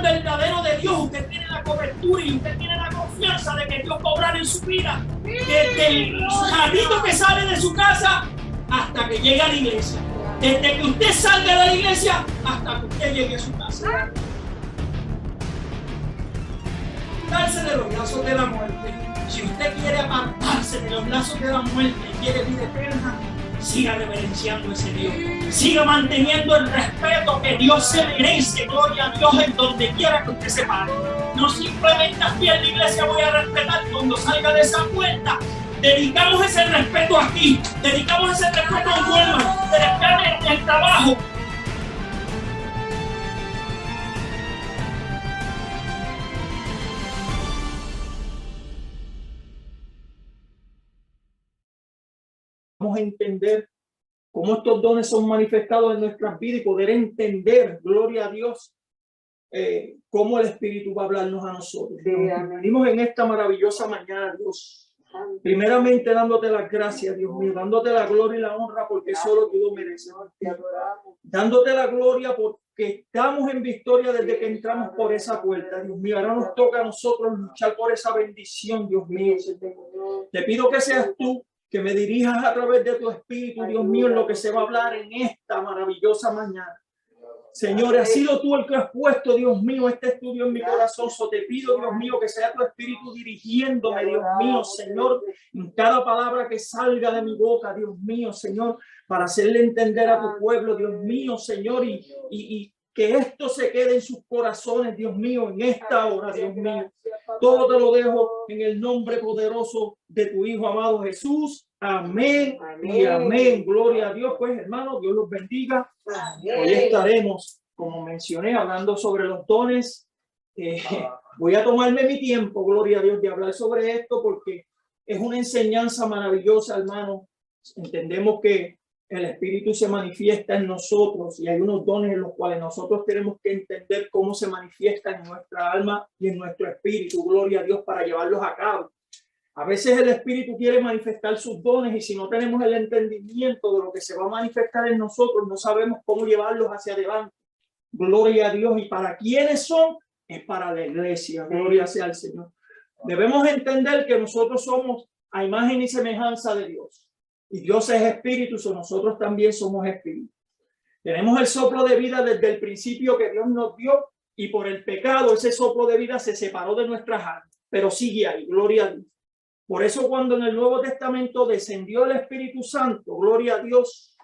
al verdadero de Dios, usted tiene la cobertura y usted tiene la confianza de que Dios va a obrar en su vida. Desde el ratito que sale de su casa hasta que llegue a la iglesia. Desde que usted salga de la iglesia hasta que usted llegue a su casa. Apartarse de los brazos de la muerte. Si usted quiere apartarse de los brazos de la muerte y quiere vida eterna, siga reverenciando a ese Dios. Siga manteniendo el respeto que Dios se merece. Gloria a Dios en donde quiera que usted se pare. No simplemente aquí en la iglesia voy a respetar cuando salga de esa puerta. Dedicamos ese respeto aquí. Dedicamos ese respeto en Walmart. Dedicamos en el trabajo. Vamos a entender cómo estos dones son manifestados en nuestras vidas y poder entender, gloria a Dios, cómo el Espíritu va a hablarnos a nosotros. Venimos en esta maravillosa mañana, Dios, primeramente dándote las gracias, Dios mío, dándote la gloria y la honra porque solo tú lo mereces. Dándote la gloria porque estamos en victoria desde que entramos por esa puerta, Dios mío. Ahora nos toca a nosotros luchar por esa bendición, Dios mío. Te pido que seas tú que me dirijas a través de tu Espíritu, Dios mío, en lo que se va a hablar en esta maravillosa mañana. Señor, has sido tú el que has puesto, Dios mío, este estudio en mi corazón. Te pido, Dios mío, que sea tu Espíritu dirigiéndome, Dios mío, Señor, en cada palabra que salga de mi boca, Dios mío, Señor, para hacerle entender a tu pueblo, Dios mío, Señor, y que esto se quede en sus corazones, Dios mío, en esta hora, Dios mío. Todo te lo dejo en el nombre poderoso de tu Hijo amado Jesús. Amén, amén. Y amén. Gloria a Dios. Pues, hermanos, Dios los bendiga. Amén. Hoy estaremos, como mencioné, hablando sobre los dones. Voy a tomarme mi tiempo, gloria a Dios, de hablar sobre esto porque es una enseñanza maravillosa, hermano. Entendemos que el Espíritu se manifiesta en nosotros y hay unos dones en los cuales nosotros tenemos que entender cómo se manifiesta en nuestra alma y en nuestro espíritu, gloria a Dios, para llevarlos a cabo. A veces el Espíritu quiere manifestar sus dones y si no tenemos el entendimiento de lo que se va a manifestar en nosotros, no sabemos cómo llevarlos hacia adelante. Gloria a Dios. ¿Y para quiénes son? Es para la iglesia. Gloria sea al Señor. Debemos entender que nosotros somos a imagen y semejanza de Dios. Y Dios es espíritu, so nosotros también somos espíritu. Tenemos el soplo de vida desde el principio que Dios nos dio y por el pecado ese soplo de vida se separó de nuestras almas, pero sigue ahí, gloria a Dios. Por eso cuando en el Nuevo Testamento descendió el Espíritu Santo, gloria a Dios,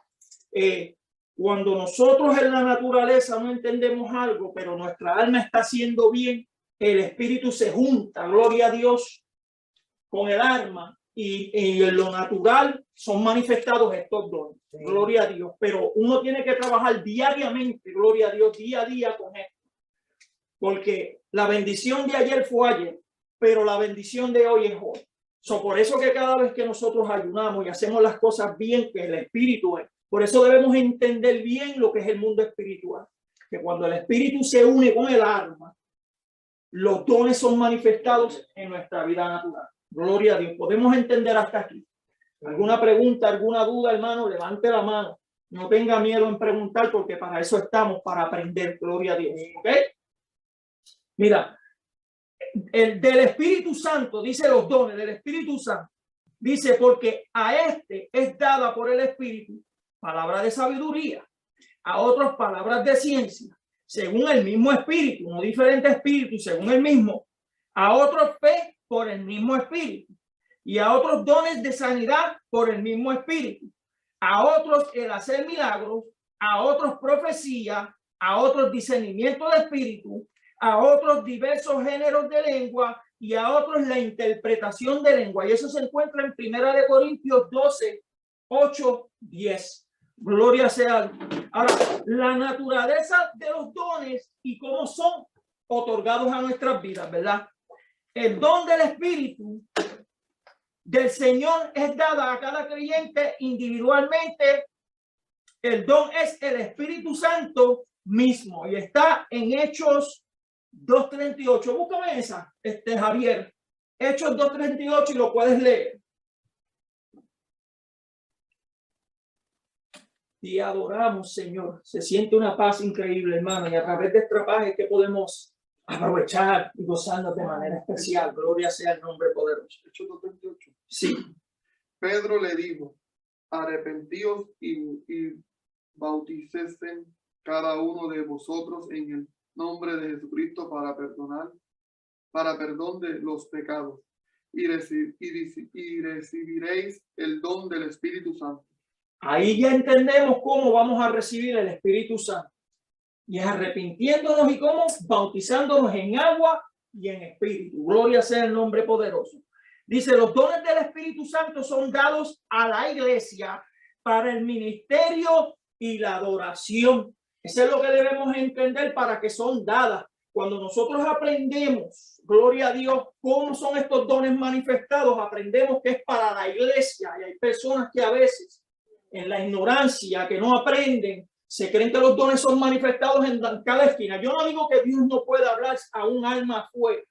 cuando nosotros en la naturaleza no entendemos algo, pero nuestra alma está haciendo bien, el Espíritu se junta, gloria a Dios, con el alma. Y en lo natural son manifestados estos dones, sí. Gloria a Dios, pero uno tiene que trabajar diariamente, gloria a Dios, día a día con esto, porque la bendición de ayer fue ayer, pero la bendición de hoy es hoy. Por eso que cada vez que nosotros ayunamos y hacemos las cosas bien, que el Espíritu es, por eso debemos entender bien lo que es el mundo espiritual, que cuando el Espíritu se une con el alma, los dones son manifestados en nuestra vida natural. Gloria a Dios. Podemos entender hasta aquí. ¿Alguna pregunta, alguna duda, hermano? Levante la mano. No tenga miedo en preguntar porque para eso estamos, para aprender. Gloria a Dios. ¿Ok? Mira, el del Espíritu Santo, dice los dones del Espíritu Santo. Dice, porque a este es dada por el Espíritu palabra de sabiduría, a otros palabras de ciencia, según el mismo Espíritu, no diferentes espíritus, según el mismo, a otros fe por el mismo Espíritu, y a otros dones de sanidad por el mismo Espíritu, a otros el hacer milagros, a otros profecía, a otros discernimiento de espíritu, a otros diversos géneros de lengua y a otros la interpretación de lengua. Y eso se encuentra en 1 Corintios 12, 8, 10. Gloria sea. Ahora, la naturaleza de los dones y cómo son otorgados a nuestras vidas, ¿verdad? El don del Espíritu del Señor es dada a cada creyente individualmente. El don es el Espíritu Santo mismo y está en Hechos 2:38. Búscame esa, Javier. Hechos 2:38 y lo puedes leer. Y adoramos, Señor. Se siente una paz increíble, hermano. Y a través de esta paz es que podemos aprovechar y gozarnos de manera especial. Gloria sea el nombre poderoso. Hechos 2:28. Sí. Pedro le dijo, arrepentíos y bautícesen cada uno de vosotros en el nombre de Jesucristo para perdón de los pecados, y recibiréis el don del Espíritu Santo. Ahí ya entendemos cómo vamos a recibir el Espíritu Santo. Y es arrepintiéndonos y cómo bautizándonos en agua y en espíritu. Gloria sea el nombre poderoso. Dice, los dones del Espíritu Santo son dados a la iglesia para el ministerio y la adoración. Eso es lo que debemos entender, para que son dadas. Cuando nosotros aprendemos, gloria a Dios, cómo son estos dones manifestados, aprendemos que es para la iglesia. Y hay personas que a veces, en la ignorancia, que no aprenden, se creen que los dones son manifestados en cada esquina. Yo no digo que Dios no pueda hablar a un alma afuera,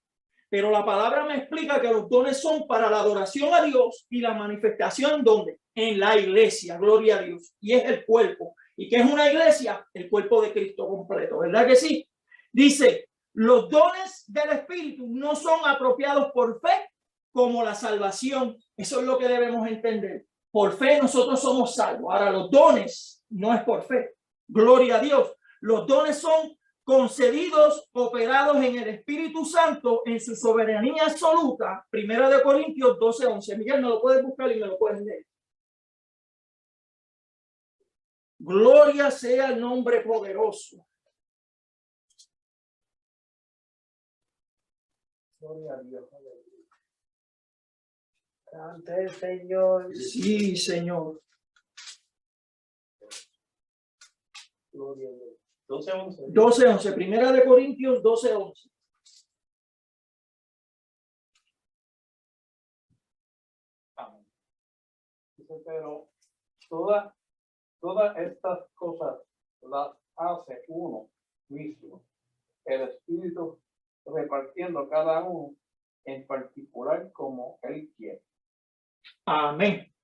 pero la palabra me explica que los dones son para la adoración a Dios y la manifestación, ¿dónde? En la iglesia, gloria a Dios. Y es el cuerpo. ¿Y qué es una iglesia? El cuerpo de Cristo completo, ¿verdad que sí? Dice, los dones del Espíritu no son apropiados por fe como la salvación. Eso es lo que debemos entender. Por fe nosotros somos salvos. Ahora, los dones no es por fe. Gloria a Dios. Los dones son concedidos, operados en el Espíritu Santo en su soberanía absoluta. 1 Corintios 12:11. Miguel, me lo puedes buscar y me lo puedes leer. Gloria sea el nombre poderoso. Gloria a Dios. Santo el Señor. Sí, Señor. Gloria a Dios. 12:11. 12:11. 1 Corintios 12:11. Dice, pero todas estas cosas las hace uno mismo, el Espíritu, repartiendo cada uno en particular como él quiere. Amén.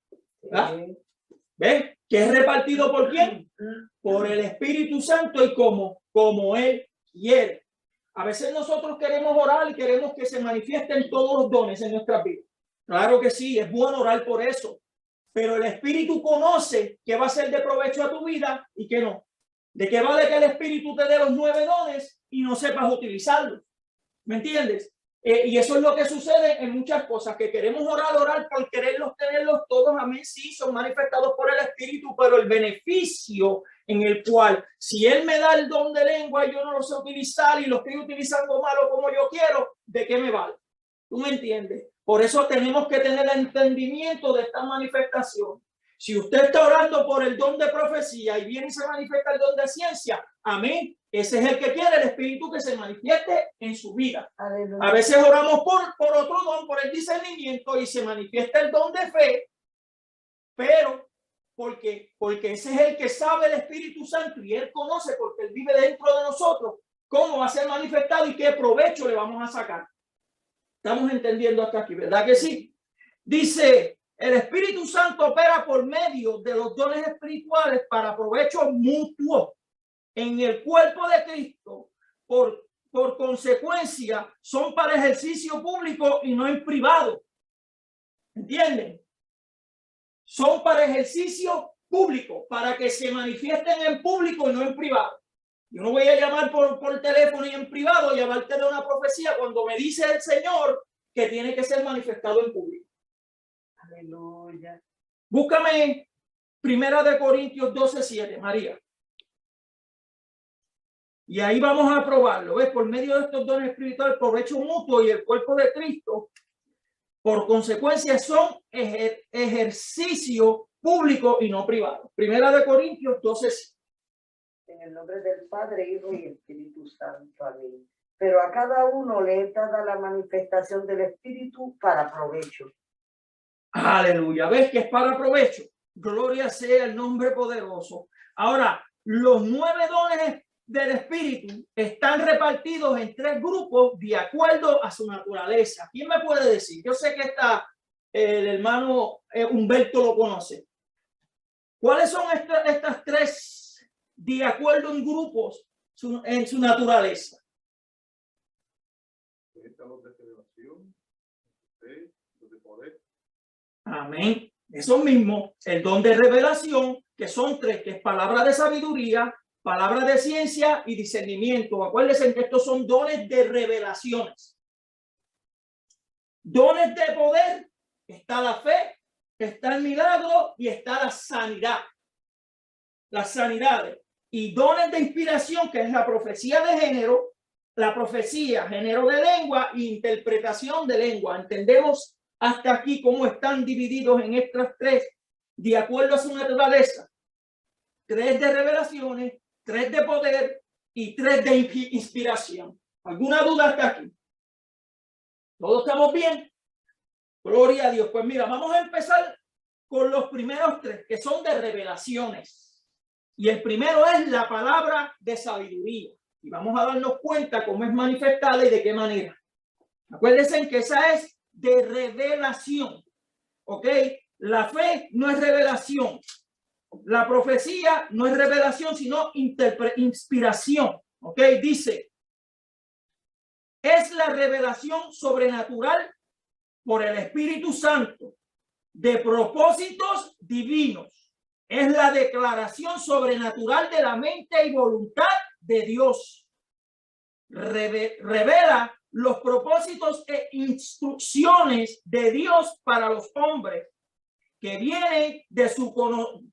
¿Ves? ¿Que es repartido por quién? Por el Espíritu Santo y como él quiere. A veces nosotros queremos orar y queremos que se manifiesten todos los dones en nuestras vidas. Claro que sí, es bueno orar por eso. Pero el Espíritu conoce qué va a ser de provecho a tu vida y qué no. ¿De qué vale que el Espíritu te dé los 9 dones y no sepas utilizarlos? ¿Me entiendes? Y eso es lo que sucede en muchas cosas, que queremos orar por quererlos tenerlos todos. Amén, sí, son manifestados por el Espíritu, pero el beneficio en el cual, si Él me da el don de lengua y yo no lo sé utilizar y lo estoy utilizando malo como yo quiero, ¿de qué me vale? ¿Tú me entiendes? Por eso tenemos que tener el entendimiento de esta manifestación. Si usted está orando por el don de profecía y viene y se manifiesta el don de ciencia, amén, ese es el que quiere el Espíritu que se manifieste en su vida. Aleluya. A veces oramos por otro don, por el discernimiento, y se manifiesta el don de fe, pero porque ese es el que sabe el Espíritu Santo y Él conoce, porque Él vive dentro de nosotros, cómo va a ser manifestado y qué provecho le vamos a sacar. Estamos entendiendo hasta aquí, ¿verdad que sí? Dice, el Espíritu Santo opera por medio de los dones espirituales para provecho mutuo en el cuerpo de Cristo. Por consecuencia, son para ejercicio público y no en privado. ¿Entienden? Son para ejercicio público, para que se manifiesten en público y no en privado. Yo no voy a llamar por teléfono y en privado, llamarte de una profecía cuando me dice el Señor que tiene que ser manifestado en público. Aleluya. Búscame 1 Corintios 12:7, María. Y ahí vamos a probarlo. ¿Ves? Por medio de estos dones espirituales, provecho mutuo y el cuerpo de Cristo, por consecuencia, son ejercicio público y no privado. 1 Corintios 12:7. En el nombre del Padre, Hijo y Espíritu Santo. Amén. Pero a cada uno le es dada la manifestación del Espíritu para provecho. Aleluya. ¿Ves que es para provecho? Gloria sea el nombre poderoso. Ahora, los 9 dones del Espíritu están repartidos en 3 grupos de acuerdo a su naturaleza. ¿Quién me puede decir? Yo sé que el hermano Humberto lo conoce. ¿Cuáles son estas 3 de acuerdo en grupos en su naturaleza? Amén. Eso mismo, el don de revelación, que son tres, que es palabra de sabiduría, palabra de ciencia y discernimiento. Acuérdense que estos son dones de revelaciones. Dones de poder, está la fe, está el milagro y está la sanidad. Las sanidades. Y dones de inspiración, que es la profecía de género, la profecía, género de lengua e interpretación de lengua. Entendemos hasta aquí cómo están divididos en estas tres, de acuerdo a su naturaleza. Tres de revelaciones, tres de poder y tres de inspiración. ¿Alguna duda hasta aquí? ¿Todos estamos bien? Gloria a Dios. Pues mira, vamos a empezar con los primeros tres, que son de revelaciones. Y el primero es la palabra de sabiduría. Y vamos a darnos cuenta cómo es manifestada y de qué manera. Acuérdense que esa es de revelación. ¿Ok? La fe no es revelación. La profecía no es revelación, sino inspiración. ¿Ok? Dice, es la revelación sobrenatural por el Espíritu Santo de propósitos divinos. Es la declaración sobrenatural de la mente y voluntad de Dios. Revela los propósitos e instrucciones de Dios para los hombres que vienen de su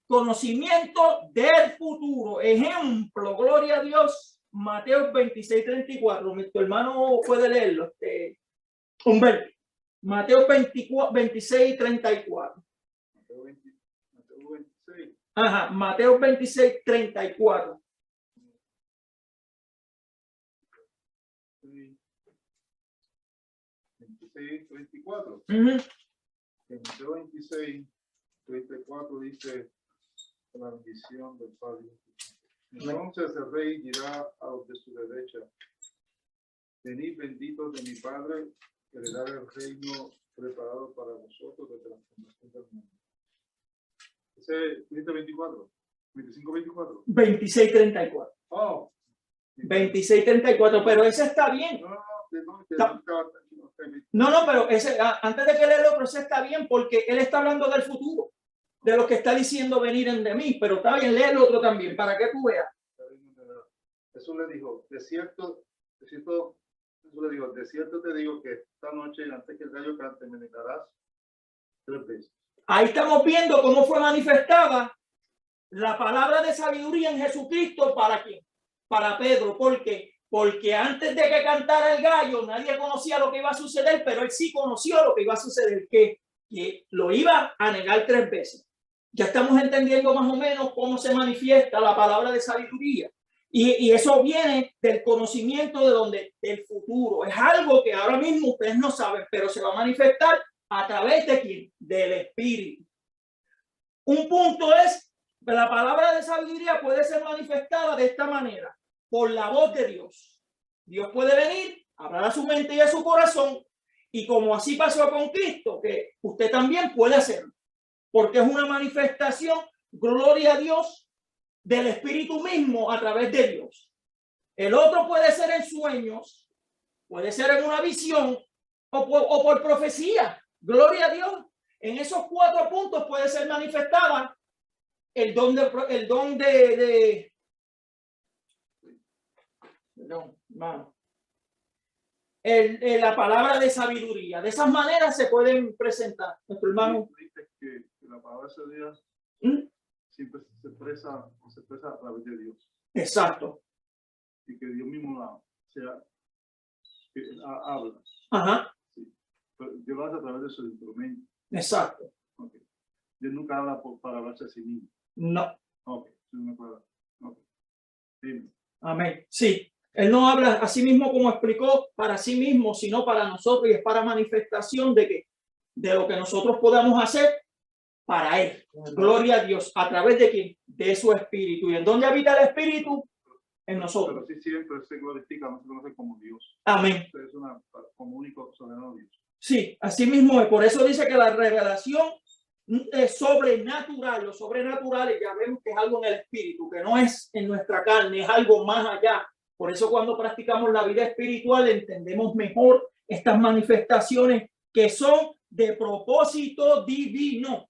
conocimiento del futuro. Ejemplo, gloria a Dios, Mateo 26:34. Mi hermano puede leerlo. Humberto. Mateo 26:34. Mateo 26. Ajá, Mateo 26:34. 26:34. Uh-huh. En Mateo 26:34 dice la bendición del Padre. Entonces el rey dirá a los de su derecha: venid benditos de mi Padre, heredad el reino preparado para vosotros desde la fundación del mundo. Ese 24, 25:24. 26:34. Oh. 26:34, pero ese está bien. No, pero ese, antes de que lea el otro, ese está bien porque él está hablando del futuro, de lo que está diciendo venir en de mí, pero está bien, lee el otro también, para que tú veas. Jesús le dijo, de cierto te digo que esta noche, antes que el gallo cante, me negarás 3 veces. Ahí estamos viendo cómo fue manifestada la palabra de sabiduría en Jesucristo. ¿Para quién? Para Pedro. ¿Por qué? Porque antes de que cantara el gallo, nadie conocía lo que iba a suceder, pero él sí conoció lo que iba a suceder, que lo iba a negar 3 veces. Ya estamos entendiendo más o menos cómo se manifiesta la palabra de sabiduría. Y eso viene del conocimiento del futuro. Es algo que ahora mismo ustedes no saben, pero se va a manifestar a través de quién? Del Espíritu. Un punto es, la palabra de sabiduría puede ser manifestada de esta manera, por la voz de Dios. Dios puede venir, hablar a su mente y a su corazón, y como así pasó con Cristo, que usted también puede hacerlo, porque es una manifestación, gloria a Dios, del Espíritu mismo a través de Dios. El otro puede ser en sueños, puede ser en una visión o por profecía. Gloria a Dios. En esos 4 puntos puede ser manifestada el don la palabra de sabiduría. De esas maneras se pueden presentar. Nuestro hermano dice que la palabra de sabiduría siempre se expresa a través de Dios. Exacto. Y que Dios mismo habla. Ajá. Sí. Pero Dios lo hace a través de su instrumento. Exacto. Okay. Dios nunca habla para hablarse a sí mismo. No. Okay. Dime. Amén. Sí. Él no habla a sí mismo como explicó para sí mismo, sino para nosotros, y es para manifestación de lo que nosotros podamos hacer para él. Gloria a Dios. ¿A través de quién? De su Espíritu. ¿Y en dónde habita el Espíritu? En nosotros. Pero sí siempre se glorifica, no se conoce como Dios. Amén. Es como único soberano Dios. Sí, así mismo es. Por eso dice que la revelación es sobrenatural. Lo sobrenatural ya vemos que es algo en el Espíritu, que no es en nuestra carne, es algo más allá. Por eso cuando practicamos la vida espiritual entendemos mejor estas manifestaciones que son de propósito divino.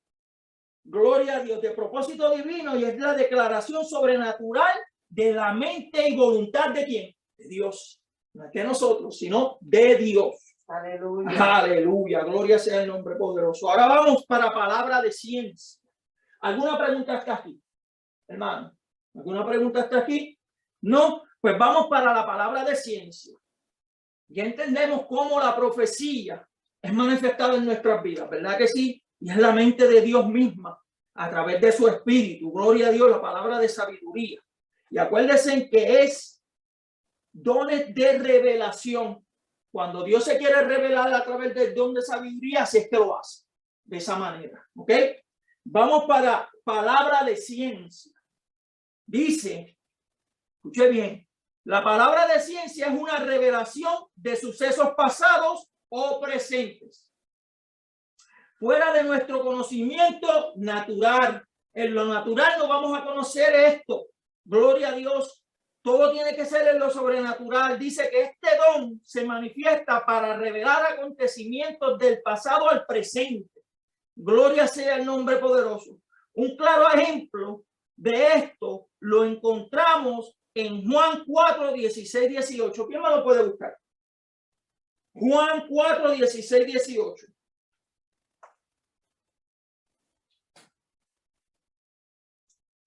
Gloria a Dios, de propósito divino, y es la declaración sobrenatural de la mente y voluntad de quién? De Dios. No es de nosotros, sino de Dios. Aleluya. Aleluya, gloria sea el nombre poderoso. Ahora vamos para palabra de ciencia. ¿Alguna pregunta hasta aquí, hermano? ¿Alguna pregunta hasta aquí? No, pues vamos para la palabra de ciencia. Ya entendemos cómo la profecía es manifestada en nuestras vidas, ¿verdad que sí? Y es la mente de Dios misma a través de su espíritu. Gloria a Dios, la palabra de sabiduría. Y acuérdense que es dones de revelación. Cuando Dios se quiere revelar a través del don de sabiduría, así es que lo hace. De esa manera, ¿ok? Vamos para palabra de ciencia. Dice, escuche bien, la palabra de ciencia es una revelación de sucesos pasados o presentes, fuera de nuestro conocimiento natural. En lo natural no vamos a conocer esto. Gloria a Dios. Todo tiene que ser en lo sobrenatural. Dice que este don se manifiesta para revelar acontecimientos del pasado al presente. Gloria sea el nombre poderoso. Un claro ejemplo de esto lo encontramos en Juan 4, 16, 18. ¿Quién me lo puede buscar? Juan 4, 16, 18.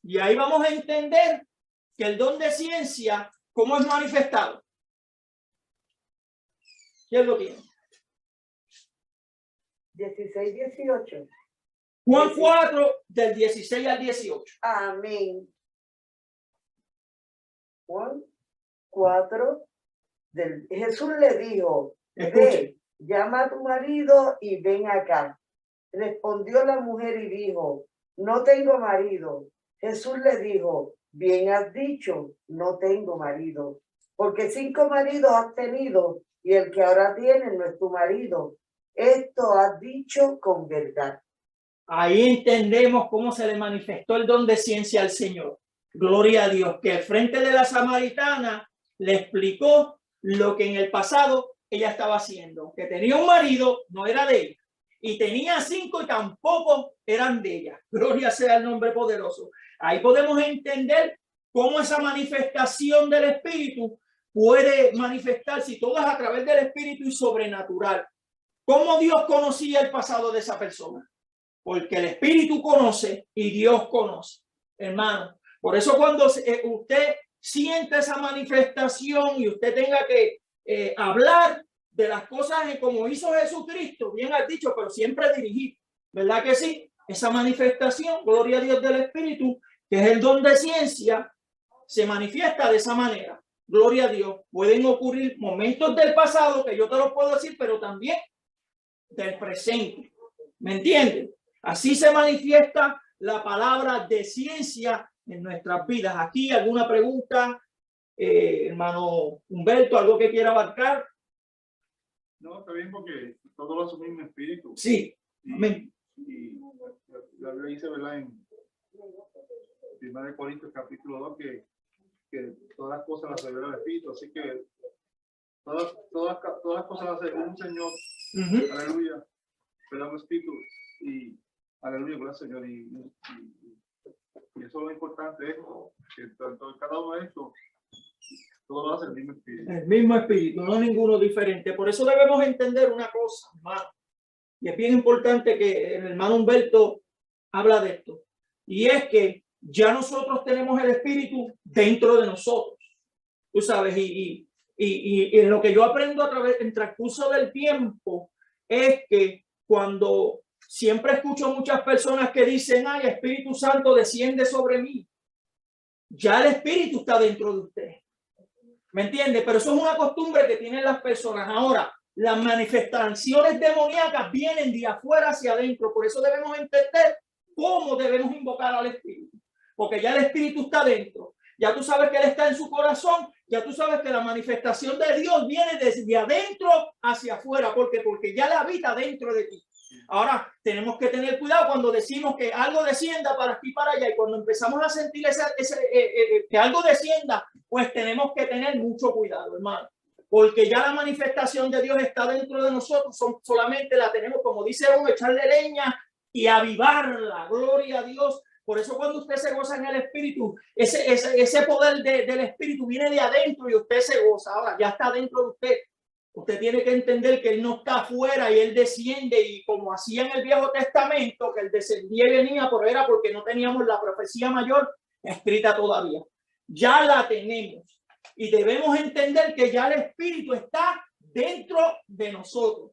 Y ahí vamos a entender que el don de ciencia, ¿cómo es manifestado? ¿Quién lo tiene? 16, 18. Juan 4, del 16 al 18. Amén. Juan 4, Jesús le dijo, ve, llama a tu marido y ven acá. Respondió la mujer y dijo, no tengo marido. Jesús le dijo, bien has dicho, no tengo marido, porque 5 maridos has tenido y el que ahora tienes no es tu marido. Esto has dicho con verdad. Ahí entendemos cómo se le manifestó el don de ciencia al Señor. Gloria a Dios, que al frente de la samaritana le explicó lo que en el pasado ella estaba haciendo, que tenía un marido, no era de ella, y tenía 5 y tampoco eran de ella. Gloria sea el nombre poderoso. Ahí podemos entender cómo esa manifestación del Espíritu puede manifestarse, y todo es a través del Espíritu y sobrenatural. ¿Cómo Dios conocía el pasado de esa persona? Porque el Espíritu conoce y Dios conoce, hermano. Por eso cuando usted siente esa manifestación y usted tenga que hablar de las cosas como hizo Jesucristo, bien has dicho, pero siempre dirigir, ¿verdad que sí? Esa manifestación, gloria a Dios del Espíritu, que es el don de ciencia, se manifiesta de esa manera. Gloria a Dios. Pueden ocurrir momentos del pasado que yo te lo puedo decir, pero también del presente. ¿Me entienden? Así se manifiesta la palabra de ciencia en nuestras vidas. Aquí, ¿alguna pregunta, hermano Humberto? ¿Algo que quiera abarcar? No, está bien porque todo lo asumimos en espíritu. Sí. Amén. Y la Biblia dice, ¿verdad? En 1 Corintios capítulo 2 que todas las cosas las revela el Espíritu. Así que todas las cosas las hace un Señor. Aleluya. Pero un Espíritu. Y aleluya, gracias Señor. Y eso es lo importante, es que tanto cada uno de estos, todo lo hace el mismo Espíritu. El mismo Espíritu, no ninguno diferente. Por eso debemos entender una cosa, hermano. Y es bien importante que el hermano Humberto habla de esto. Y es que ya nosotros tenemos el Espíritu dentro de nosotros. Tú sabes, y en lo que yo aprendo a través del transcurso del tiempo es que cuando siempre escucho muchas personas que dicen, ay, Espíritu Santo desciende sobre mí. Ya el Espíritu está dentro de usted. ¿Me entiende? Pero eso es una costumbre que tienen las personas. Ahora, las manifestaciones demoníacas vienen de afuera hacia adentro. Por eso debemos entender cómo debemos invocar al Espíritu. Porque ya el Espíritu está dentro. Ya tú sabes que Él está en su corazón. Ya tú sabes que la manifestación de Dios viene desde adentro hacia afuera. Porque ya Él habita dentro de ti. Ahora, tenemos que tener cuidado cuando decimos que algo descienda para aquí y para allá. Y cuando empezamos a sentir que algo descienda, pues tenemos que tener mucho cuidado, hermano. porque ya la manifestación de Dios está dentro de nosotros, solamente la tenemos, como dice uno, echarle leña y avivarla. Gloria a Dios. Por eso cuando usted se goza en el Espíritu, ese poder del Espíritu viene de adentro y usted se goza. Ahora ya está dentro de usted. Usted tiene que entender que Él no está afuera y Él desciende, y como hacía en el Viejo Testamento, que Él descendía y venía, pero era porque no teníamos la profecía mayor escrita todavía. Ya la tenemos y debemos entender que ya el Espíritu está dentro de nosotros.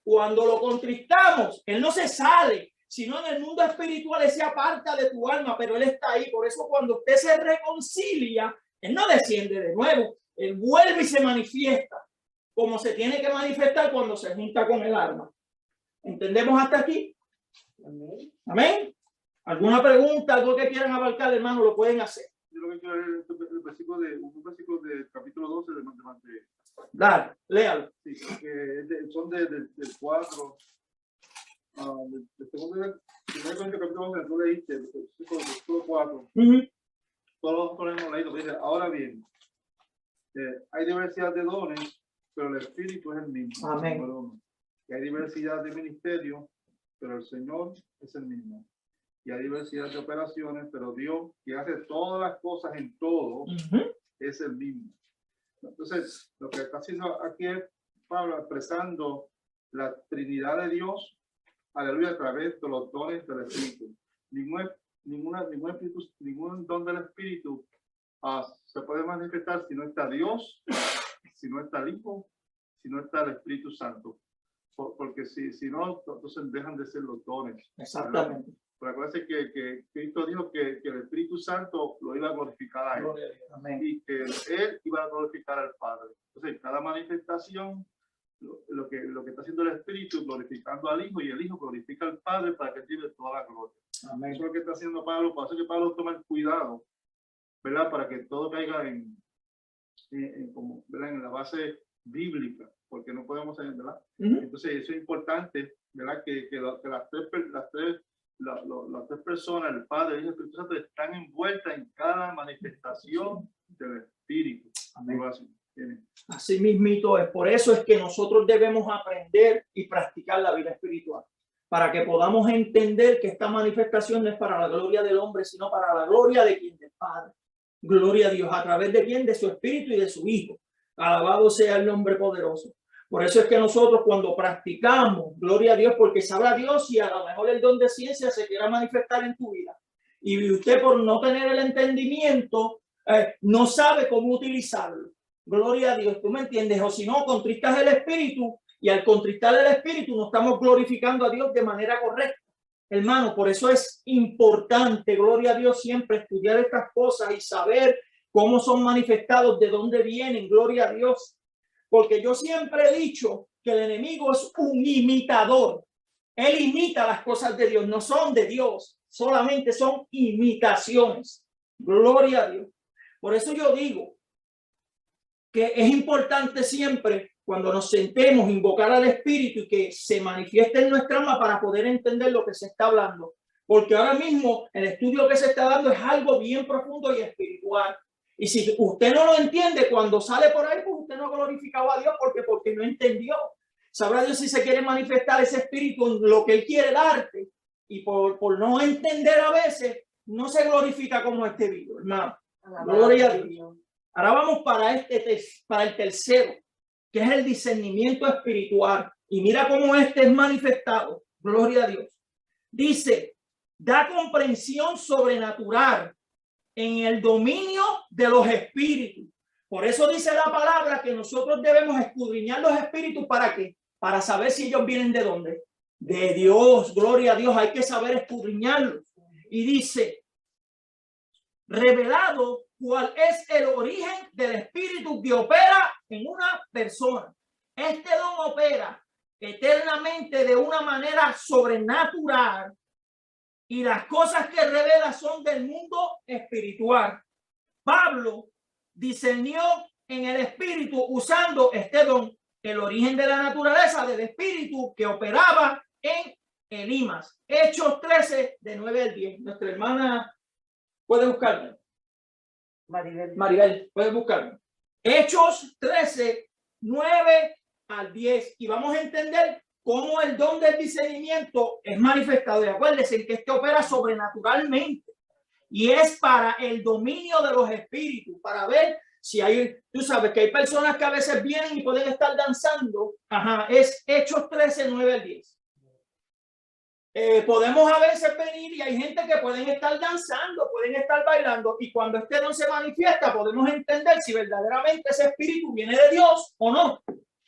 Cuando lo contristamos, Él no se sale, sino en el mundo espiritual Él se aparta de tu alma, pero Él está ahí. Por eso cuando usted se reconcilia, Él no desciende de nuevo, Él vuelve y se manifiesta como se tiene que manifestar cuando se junta con el alma. ¿Entendemos hasta aquí? Amén. Amén. ¿Alguna pregunta, algo que quieran abarcar, hermano? Lo pueden hacer. Yo lo que quiero leer el versículo un versículo del capítulo 12 de Dale, léalo. sí, que son del 4. Del segundo capítulo 12, tú leíste, el versículo 4. Todos lo hemos leído. Dice, ahora bien, hay diversidad de dones, pero el Espíritu es el mismo. Amén. Y hay diversidad de ministerios, pero el Señor es el mismo. Y hay diversidad de operaciones, pero Dios, que hace todas las cosas en todo, es el mismo. Entonces, lo que está haciendo aquí es Pablo expresando la Trinidad de Dios, aleluya, a través de los dones del Espíritu. Ningún don del Espíritu se puede manifestar si no está Dios, si no está el Hijo, si no está el Espíritu Santo. Porque si no, entonces dejan de ser los dones. Exactamente. Pero acuérdense que Cristo dijo que el Espíritu Santo lo iba a glorificar a Él. Amén. Y que Él iba a glorificar al Padre. Entonces, cada manifestación, lo que está haciendo el Espíritu, glorificando al Hijo, y el Hijo glorifica al Padre para que lleve toda la gloria. Amén. Eso es lo que está haciendo Pablo. Por eso que Pablo toma el cuidado, ¿verdad? Para que todo caiga en la base bíblica, porque no podemos saber, ¿verdad? Entonces, eso es importante, ¿verdad? Que las tres personas, el Padre y el Espíritu Santo, están envueltas en cada manifestación del Espíritu. Amén. Tiene. Así mismito es. Por eso es que nosotros debemos aprender y practicar la vida espiritual, para que podamos entender que esta manifestación no es para la gloria del hombre, sino para la gloria de quien, del Padre. Gloria a Dios, a través de quien, de su Espíritu y de su Hijo. Alabado sea el nombre poderoso. Por eso es que nosotros cuando practicamos, gloria a Dios, porque sabrá Dios si a lo mejor el don de ciencia se quiera manifestar en tu vida, y usted por no tener el entendimiento no sabe cómo utilizarlo. Gloria a Dios, ¿tú me entiendes? O si no, contristas el Espíritu, y al contristar el Espíritu no estamos glorificando a Dios de manera correcta. Hermano, por eso es importante, gloria a Dios, siempre estudiar estas cosas y saber cómo son manifestados, de dónde vienen, gloria a Dios. Porque yo siempre he dicho que el enemigo es un imitador. Él imita las cosas de Dios, no son de Dios, solamente son imitaciones. Gloria a Dios. Por eso yo digo que es importante siempre, cuando nos sentemos, invocar al Espíritu y que se manifieste en nuestra alma para poder entender lo que se está hablando. Porque ahora mismo el estudio que se está dando es algo bien profundo y espiritual. Y si usted no lo entiende, cuando sale por ahí, pues usted no glorificaba a Dios porque no entendió. Sabrá Dios si se quiere manifestar ese espíritu en lo que Él quiere darte. Y por no entender a veces, no se glorifica como este video, hermano. Gloria a Dios. Ahora vamos para el tercero, que es el discernimiento espiritual. Y mira cómo este es manifestado. Gloria a Dios. Dice, da comprensión sobrenatural en el dominio de los espíritus. Por eso dice la palabra que nosotros debemos escudriñar los espíritus. ¿Para qué? Para saber si ellos vienen de dónde. De Dios. Gloria a Dios. Hay que saber escudriñarlos. Y dice, revelado cuál es el origen del espíritu que opera en una persona. Este don opera eternamente de una manera sobrenatural. Y las cosas que revela son del mundo espiritual. Pablo discernió en el espíritu usando este don, el origen de la naturaleza del espíritu que operaba en Elimas. Hechos 13, de 9 al 10. Nuestra hermana puede buscarme. Maribel, puede buscarme. Hechos 13, 9 al 10 y vamos a entender cómo el don del discernimiento es manifestado. Y acuérdense que este opera sobrenaturalmente y es para el dominio de los espíritus, para ver si hay, tú sabes que hay personas que a veces vienen y pueden estar danzando. Ajá, es Hechos 13, 9 al 10. Podemos a veces venir y hay gente que pueden estar danzando, pueden estar bailando y cuando este don se manifiesta podemos entender si verdaderamente ese espíritu viene de Dios o no.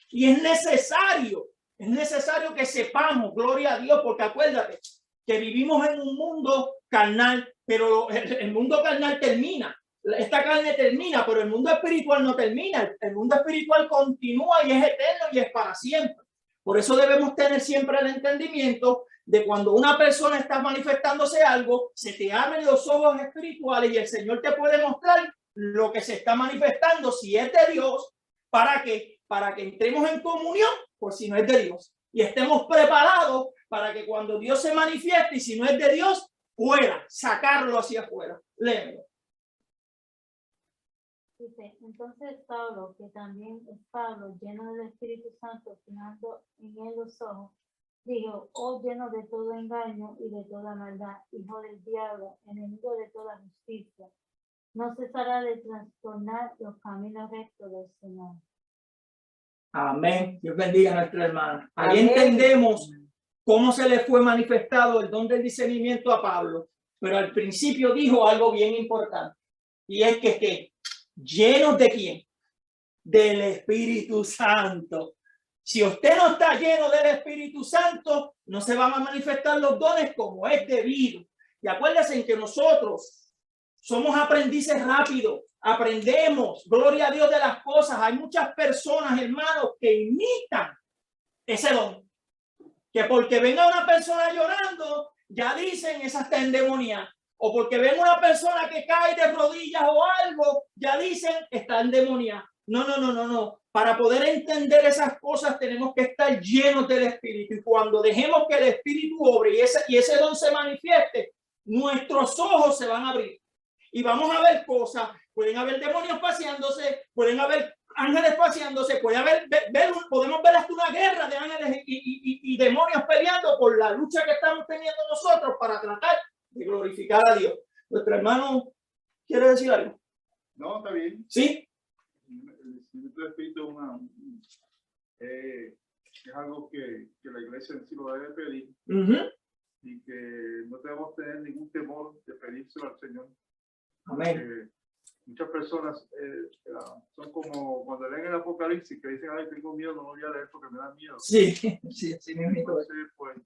Y es necesario que sepamos, gloria a Dios, porque acuérdate que vivimos en un mundo carnal, pero el mundo carnal termina. Esta carne termina, pero el mundo espiritual no termina. El mundo espiritual continúa y es eterno y es para siempre. Por eso debemos tener siempre el entendimiento de cuando una persona está manifestándose algo, se te abren los ojos espirituales y el Señor te puede mostrar lo que se está manifestando, si es de Dios, ¿para qué? Para que entremos en comunión, por si no es de Dios, y estemos preparados para que cuando Dios se manifieste y si no es de Dios, fuera, sacarlo hacia afuera. Léelo. Dice, entonces Pablo, que también es Pablo, lleno del Espíritu Santo, fijando en él los ojos, dijo, oh lleno de todo engaño y de toda maldad, hijo del diablo, enemigo de toda justicia, no cesará de trastornar los caminos rectos del Señor. Amén. Dios bendiga a nuestra hermana. Ahí Amén. entendemos cómo se le fue manifestado el don del discernimiento a Pablo, pero al principio dijo algo bien importante, y es que llenos de ¿quién? Del Espíritu Santo. Si usted no está lleno del Espíritu Santo, no se van a manifestar los dones como es debido. Y acuérdense que nosotros somos aprendices rápidos, aprendemos, gloria a Dios, de las cosas. Hay muchas personas, hermanos, que imitan ese don. Que porque venga una persona llorando, ya dicen esa está endemoniada. O porque ven una persona que cae de rodillas o algo, ya dicen está endemoniada. No. Para poder entender esas cosas tenemos que estar llenos del Espíritu. Y cuando dejemos que el Espíritu obre y ese don se manifieste, nuestros ojos se van a abrir. Y vamos a ver cosas. Pueden haber demonios paseándose, pueden haber ángeles paseándose, podemos ver hasta una guerra de ángeles y demonios peleando por la lucha que estamos teniendo nosotros para tratar de glorificar a Dios. Nuestro hermano quiere decir algo. No, está bien. Sí. El Espíritu es algo que la iglesia en sí lo debe pedir y que no debemos tener ningún temor de pedírselo al Señor. Amén. Muchas personas son como cuando leen el Apocalipsis que dicen, ay, tengo miedo, no voy a leer porque me da miedo. Sí, mismo. Entonces, pues,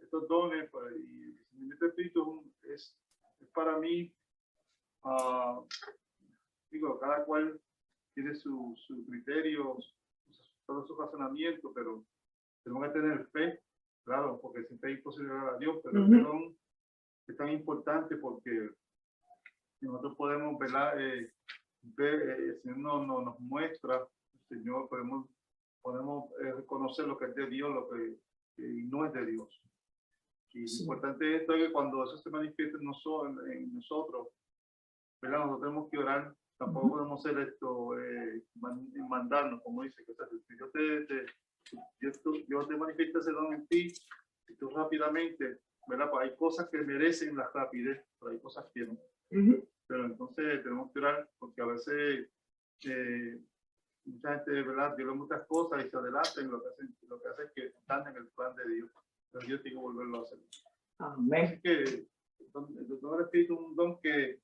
estos dones pues, y este Espíritu es para mí, digo, cada cual tiene su criterio, todo su razonamiento, pero tenemos que tener fe, claro, porque siempre es imposible ver a Dios, pero el don es tan importante porque nosotros podemos ver, el Señor nos muestra, el Señor podemos reconocer lo que es de Dios, lo que no es de Dios. Y lo importante es que cuando eso se manifieste en nosotros, ¿verdad? Nosotros tenemos que orar. Tampoco podemos hacer esto, mandarnos, como dice, que Dios te manifiesta ese don en ti, y tú rápidamente, ¿verdad? Pues hay cosas que merecen la rapidez, pero hay cosas que no. Pero entonces tenemos que orar, porque a veces mucha gente, ¿verdad? Dios le muchas cosas y se adelantan, y lo que hace es que están en el plan de Dios. Pero Dios tiene que volverlo a hacer. Amén. Así que el don del Espíritu es un don que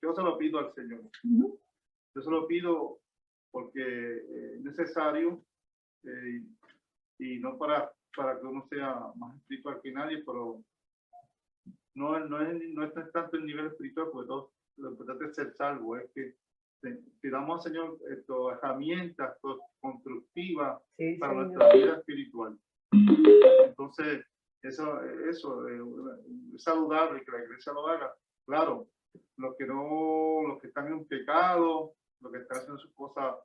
yo se lo pido al Señor. Yo se lo pido porque es necesario y no para que uno sea más espiritual que nadie, pero no es tanto el nivel espiritual, porque todo lo importante es ser salvo, es que pidamos al Señor herramientas constructivas para nuestra vida espiritual. Entonces, eso es saludable que la iglesia lo haga. Claro, los que están en pecado, los que están haciendo sus cosas,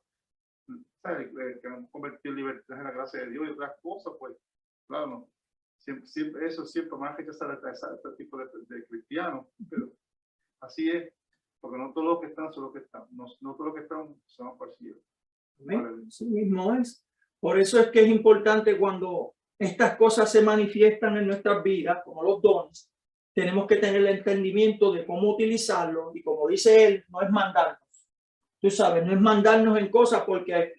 ¿sabes? Que han convertido en libertad en la gracia de Dios y otras cosas, pues, claro, no. Siempre más que rechazar a este tipo de cristianos, pero así es, porque no todos los que están son los que están, no todos los que están son para el cielo. Amén. Así mismo es. Por eso es que es importante cuando estas cosas se manifiestan en nuestras vidas, como los dones, tenemos que tener el entendimiento de cómo utilizarlos y como dice él, no es mandarnos. Tú sabes, no es mandarnos en cosas porque,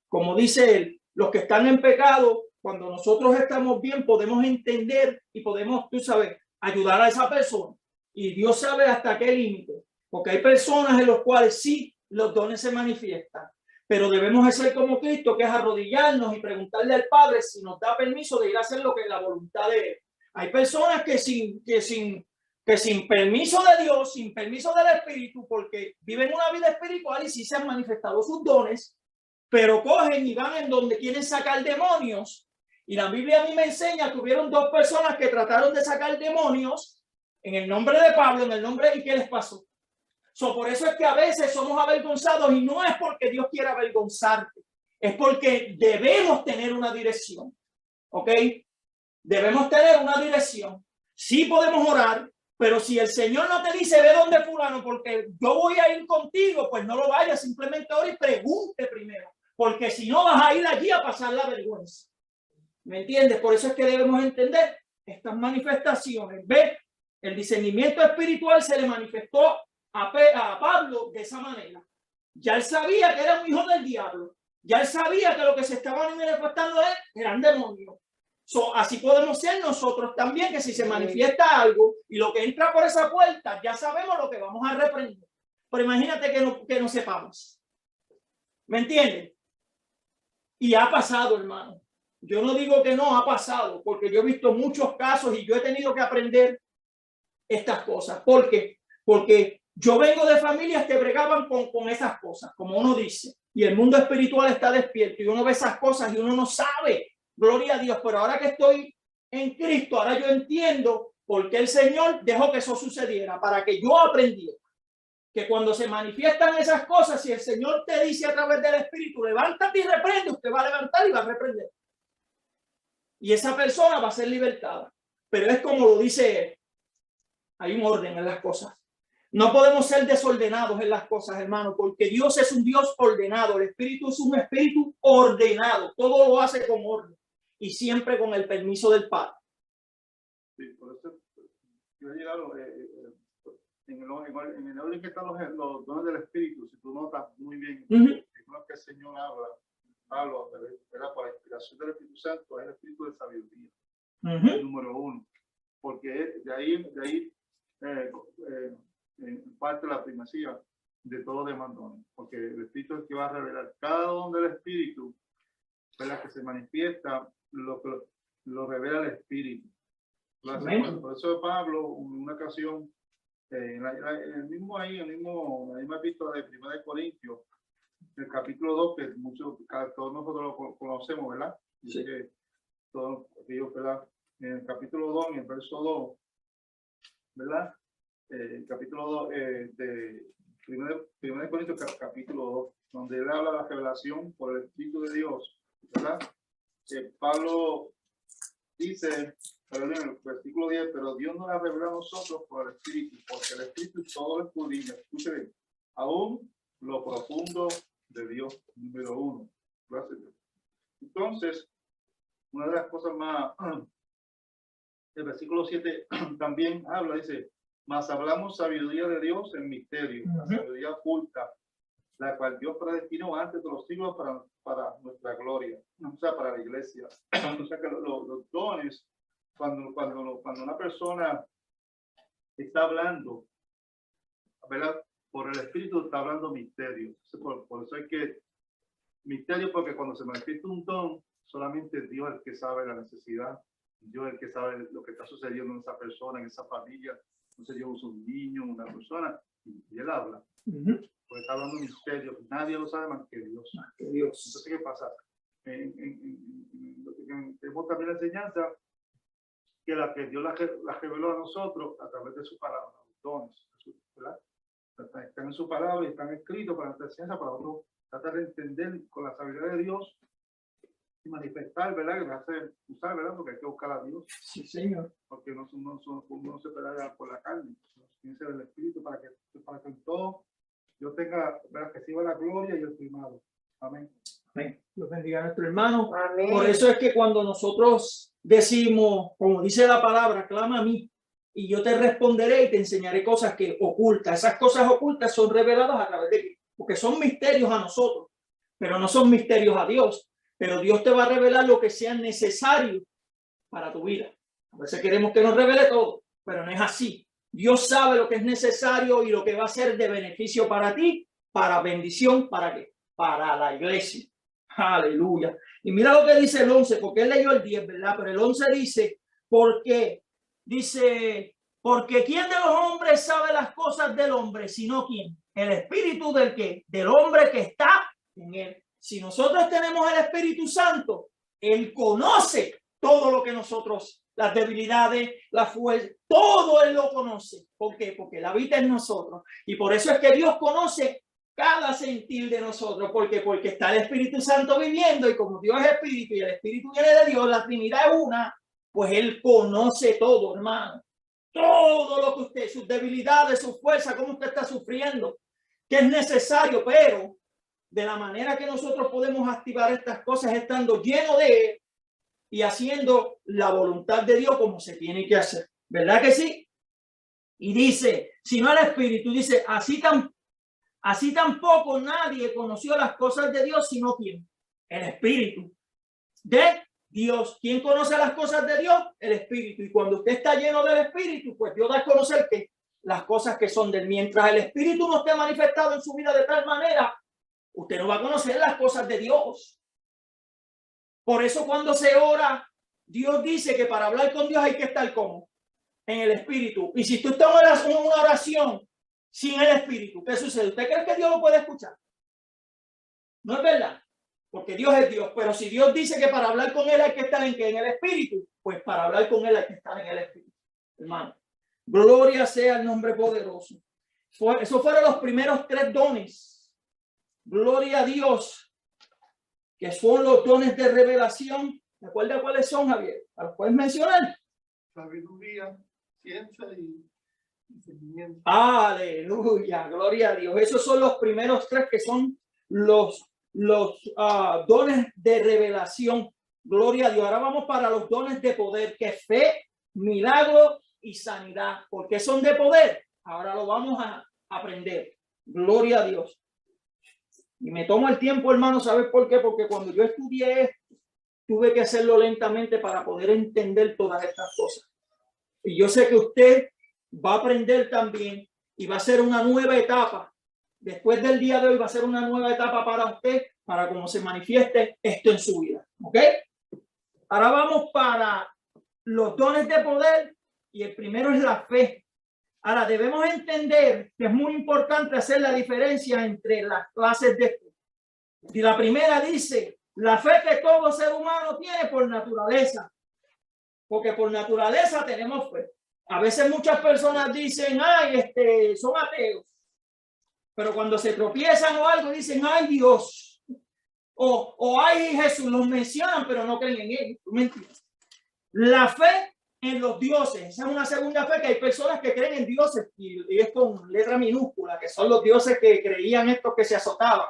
como dice él, los que están en pecado, cuando nosotros estamos bien, podemos entender y podemos, tú sabes, ayudar a esa persona. Y Dios sabe hasta qué límite, porque hay personas en los cuales sí los dones se manifiestan, pero debemos hacer como Cristo, que es arrodillarnos y preguntarle al Padre si nos da permiso de ir a hacer lo que es la voluntad de él. Hay personas que sin permiso de Dios, sin permiso del Espíritu, porque viven una vida espiritual y sí se han manifestado sus dones, pero cogen y van en donde quieren sacar demonios. Y la Biblia a mí me enseña que hubieron dos personas que trataron de sacar demonios en el nombre de Pablo, en el nombre, ¿y qué les pasó? Por eso es que a veces somos avergonzados y no es porque Dios quiera avergonzarte, es porque debemos tener una dirección, ¿ok? Debemos tener una dirección. Sí podemos orar, pero si el Señor no te dice ve donde fulano porque yo voy a ir contigo, pues no lo vayas, simplemente ora y pregunte primero, porque si no vas a ir allí a pasar la vergüenza. ¿Me entiendes? Por eso es que debemos entender estas manifestaciones. ¿Ve? El discernimiento espiritual se le manifestó a Pablo de esa manera. Ya él sabía que era un hijo del diablo. Ya él sabía que lo que se estaba manifestando él eran demonios. Así podemos ser nosotros también, que si se manifiesta algo y lo que entra por esa puerta, ya sabemos lo que vamos a reprender. Pero imagínate que no sepamos. ¿Me entienden? Y ha pasado, hermano. Yo no digo que no ha pasado, porque yo he visto muchos casos y yo he tenido que aprender estas cosas. ¿Por qué? Porque yo vengo de familias que bregaban con esas cosas, como uno dice, y el mundo espiritual está despierto y uno ve esas cosas y uno no sabe, gloria a Dios, pero ahora que estoy en Cristo, ahora yo entiendo por qué el Señor dejó que eso sucediera, para que yo aprendiera que cuando se manifiestan esas cosas, si el Señor te dice a través del Espíritu, levántate y reprende, usted va a levantar y va a reprender. Y esa persona va a ser libertada. Pero es como lo dice él. Hay un orden en las cosas. No podemos ser desordenados en las cosas, hermano, porque Dios es un Dios ordenado. El Espíritu es un Espíritu ordenado. Todo lo hace con orden y siempre con el permiso del Padre. Sí, por eso yo he llegado en el orden que están los dones del Espíritu. Si tú notas muy bien, lo que el Señor habla por la inspiración del Espíritu Santo, es el Espíritu de sabiduría, número uno, porque de ahí en parte la primacía de todo demás dones, porque el Espíritu es el que va a revelar cada don del Espíritu, ¿verdad? Que se manifiesta, lo revela el Espíritu. Por eso Pablo, en una ocasión, la misma epístola de 1 de Corintios, el capítulo 2, que todos nosotros lo conocemos, ¿verdad? Sí. Que todos aquellos, ¿verdad? En el capítulo 2, en el verso 2, ¿verdad? El capítulo 2 de 1 de Corintios, capítulo 2, donde él habla de la revelación por el Espíritu de Dios, ¿verdad? Pablo dice, en el versículo 10, pero Dios nos la revela a nosotros por el Espíritu, porque el Espíritu todo lo escudriña, escuchen, aún lo profundo de Dios, número uno. Gracias. Entonces, una de las cosas más, el versículo 7 también habla, dice, mas hablamos sabiduría de Dios en misterio, la sabiduría oculta, la cual Dios predestinó antes de los siglos para nuestra gloria, o sea, para la iglesia. O sea, que los dones, cuando una persona está hablando, ¿verdad? Por el Espíritu está hablando misterio. Por eso hay que misterio, porque cuando se manifiesta un don, solamente Dios es el que sabe la necesidad, Dios es el que sabe lo que está sucediendo en esa persona, en esa familia. Entonces Dios usa un niño, una persona, y él habla. Porque está hablando misterio, nadie lo sabe más que Dios. Entonces, ¿qué pasa? Tenemos también la enseñanza que Dios la reveló a nosotros a través de su palabra, los dones, ¿verdad? Están en su palabra y están escritos para nuestra enseñanza, para nosotros tratar de entender con la sabiduría de Dios y manifestar, ¿verdad? Que me hace usar, ¿verdad? Porque hay que buscar a Dios. Sí, Señor. Porque no se pelea por la carne, tiene que ser el Espíritu para que en todo yo tenga, ¿verdad? Que sirva la gloria y el primado. Amén. Amén. Dios bendiga a nuestro hermano. Amén. Por eso es que cuando nosotros decimos, como dice la palabra, clama a mí y yo te responderé y te enseñaré cosas que ocultas. Esas cosas ocultas son reveladas a través de Cristo, porque son misterios a nosotros, pero no son misterios a Dios. Pero Dios te va a revelar lo que sea necesario para tu vida. A veces queremos que nos revele todo, pero no es así. Dios sabe lo que es necesario y lo que va a ser de beneficio para ti, para bendición, ¿para qué? Para la iglesia. Aleluya. Y mira lo que dice el 11, porque él leyó el 10, ¿verdad? Pero el 11 dice, porque ¿quién de los hombres sabe las cosas del hombre, sino quién? El espíritu del que, del hombre que está en él. Si nosotros tenemos el Espíritu Santo, él conoce todo lo que nosotros, las debilidades, la fuerza, todo él lo conoce. ¿Por qué? Porque él habita en nosotros. Y por eso es que Dios conoce cada sentir de nosotros. ¿Por qué? Porque está el Espíritu Santo viviendo y como Dios es Espíritu y el Espíritu viene de Dios, la Trinidad es una, pues él conoce todo, hermano. Todo lo que usted, sus debilidades, su fuerza, cómo usted está sufriendo, que es necesario, pero de la manera que nosotros podemos activar estas cosas estando lleno de él y haciendo la voluntad de Dios como se tiene que hacer. ¿Verdad que sí? Y dice, si no el Espíritu, dice, así tampoco nadie conoció las cosas de Dios, sino ¿quién? El Espíritu de Dios. ¿Quién conoce las cosas de Dios? El Espíritu. Y cuando usted está lleno del Espíritu, pues Dios da a conocer que las cosas que son de él. Mientras el Espíritu no esté manifestado en su vida de tal manera, usted no va a conocer las cosas de Dios. Por eso cuando se ora, Dios dice que para hablar con Dios hay que estar como en el Espíritu. Y si tú estás en una oración sin el Espíritu, ¿qué sucede? ¿Usted cree que Dios lo puede escuchar? No es verdad, porque Dios es Dios. Pero si Dios dice que para hablar con él hay que estar en el Espíritu, pues para hablar con él hay que estar en el Espíritu. Hermano, gloria sea el nombre poderoso. Esos fueron los primeros 3 dones. Gloria a Dios, que son los dones de revelación. ¿De acuerdo cuáles son, Javier? ¿Los puedes mencionar? Sabiduría, ciencia y discernimiento. Aleluya, gloria a Dios. Esos son los primeros 3 que son los dones de revelación. Gloria a Dios. Ahora vamos para los dones de poder, que es fe, milagro y sanidad. ¿Por qué son de poder? Ahora lo vamos a aprender. Gloria a Dios. Y me tomo el tiempo, hermano, ¿sabes por qué? Porque cuando yo estudié esto, tuve que hacerlo lentamente para poder entender todas estas cosas. Y yo sé que usted va a aprender también y va a ser una nueva etapa. Después del día de hoy va a ser una nueva etapa para usted, para cómo se manifieste esto en su vida. ¿Ok? Ahora vamos para los dones de poder y el primero es la fe. Ahora debemos entender que es muy importante hacer la diferencia entre las clases de fe. Y la primera dice, la fe que todo ser humano tiene por naturaleza. Porque por naturaleza tenemos fe. A veces muchas personas dicen, ay, son ateos. Pero cuando se tropiezan o algo dicen, ay Dios. O ay Jesús, los mencionan pero no creen en él. ¿Tú me entiendes? La fe en los dioses. Esa es una segunda fe, que hay personas que creen en dioses y es con letra minúscula, que son los dioses que creían estos que se azotaban.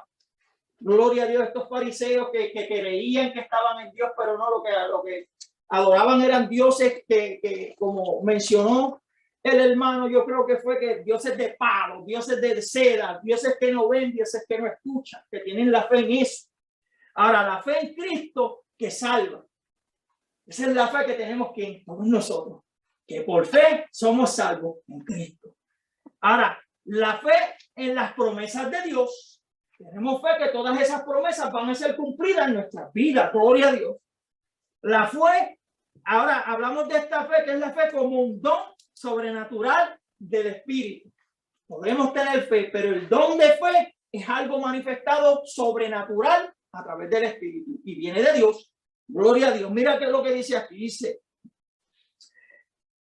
Gloria a Dios, estos fariseos que creían que estaban en Dios, pero no, lo que adoraban eran dioses que como mencionó el hermano, yo creo que fue que dioses de palo, dioses de seda, dioses que no ven, dioses que no escuchan, que tienen la fe en eso. Ahora, la fe en Cristo que salva. Esa es la fe que tenemos que todos nosotros, que por fe somos salvos en Cristo. Ahora, la fe en las promesas de Dios. Tenemos fe que todas esas promesas van a ser cumplidas en nuestras vidas. Gloria a Dios. La fe, ahora hablamos de esta fe, que es la fe como un don sobrenatural del Espíritu. Podemos tener fe, pero el don de fe es algo manifestado sobrenatural a través del Espíritu y viene de Dios. Gloria a Dios. Mira qué es lo que dice aquí. Dice,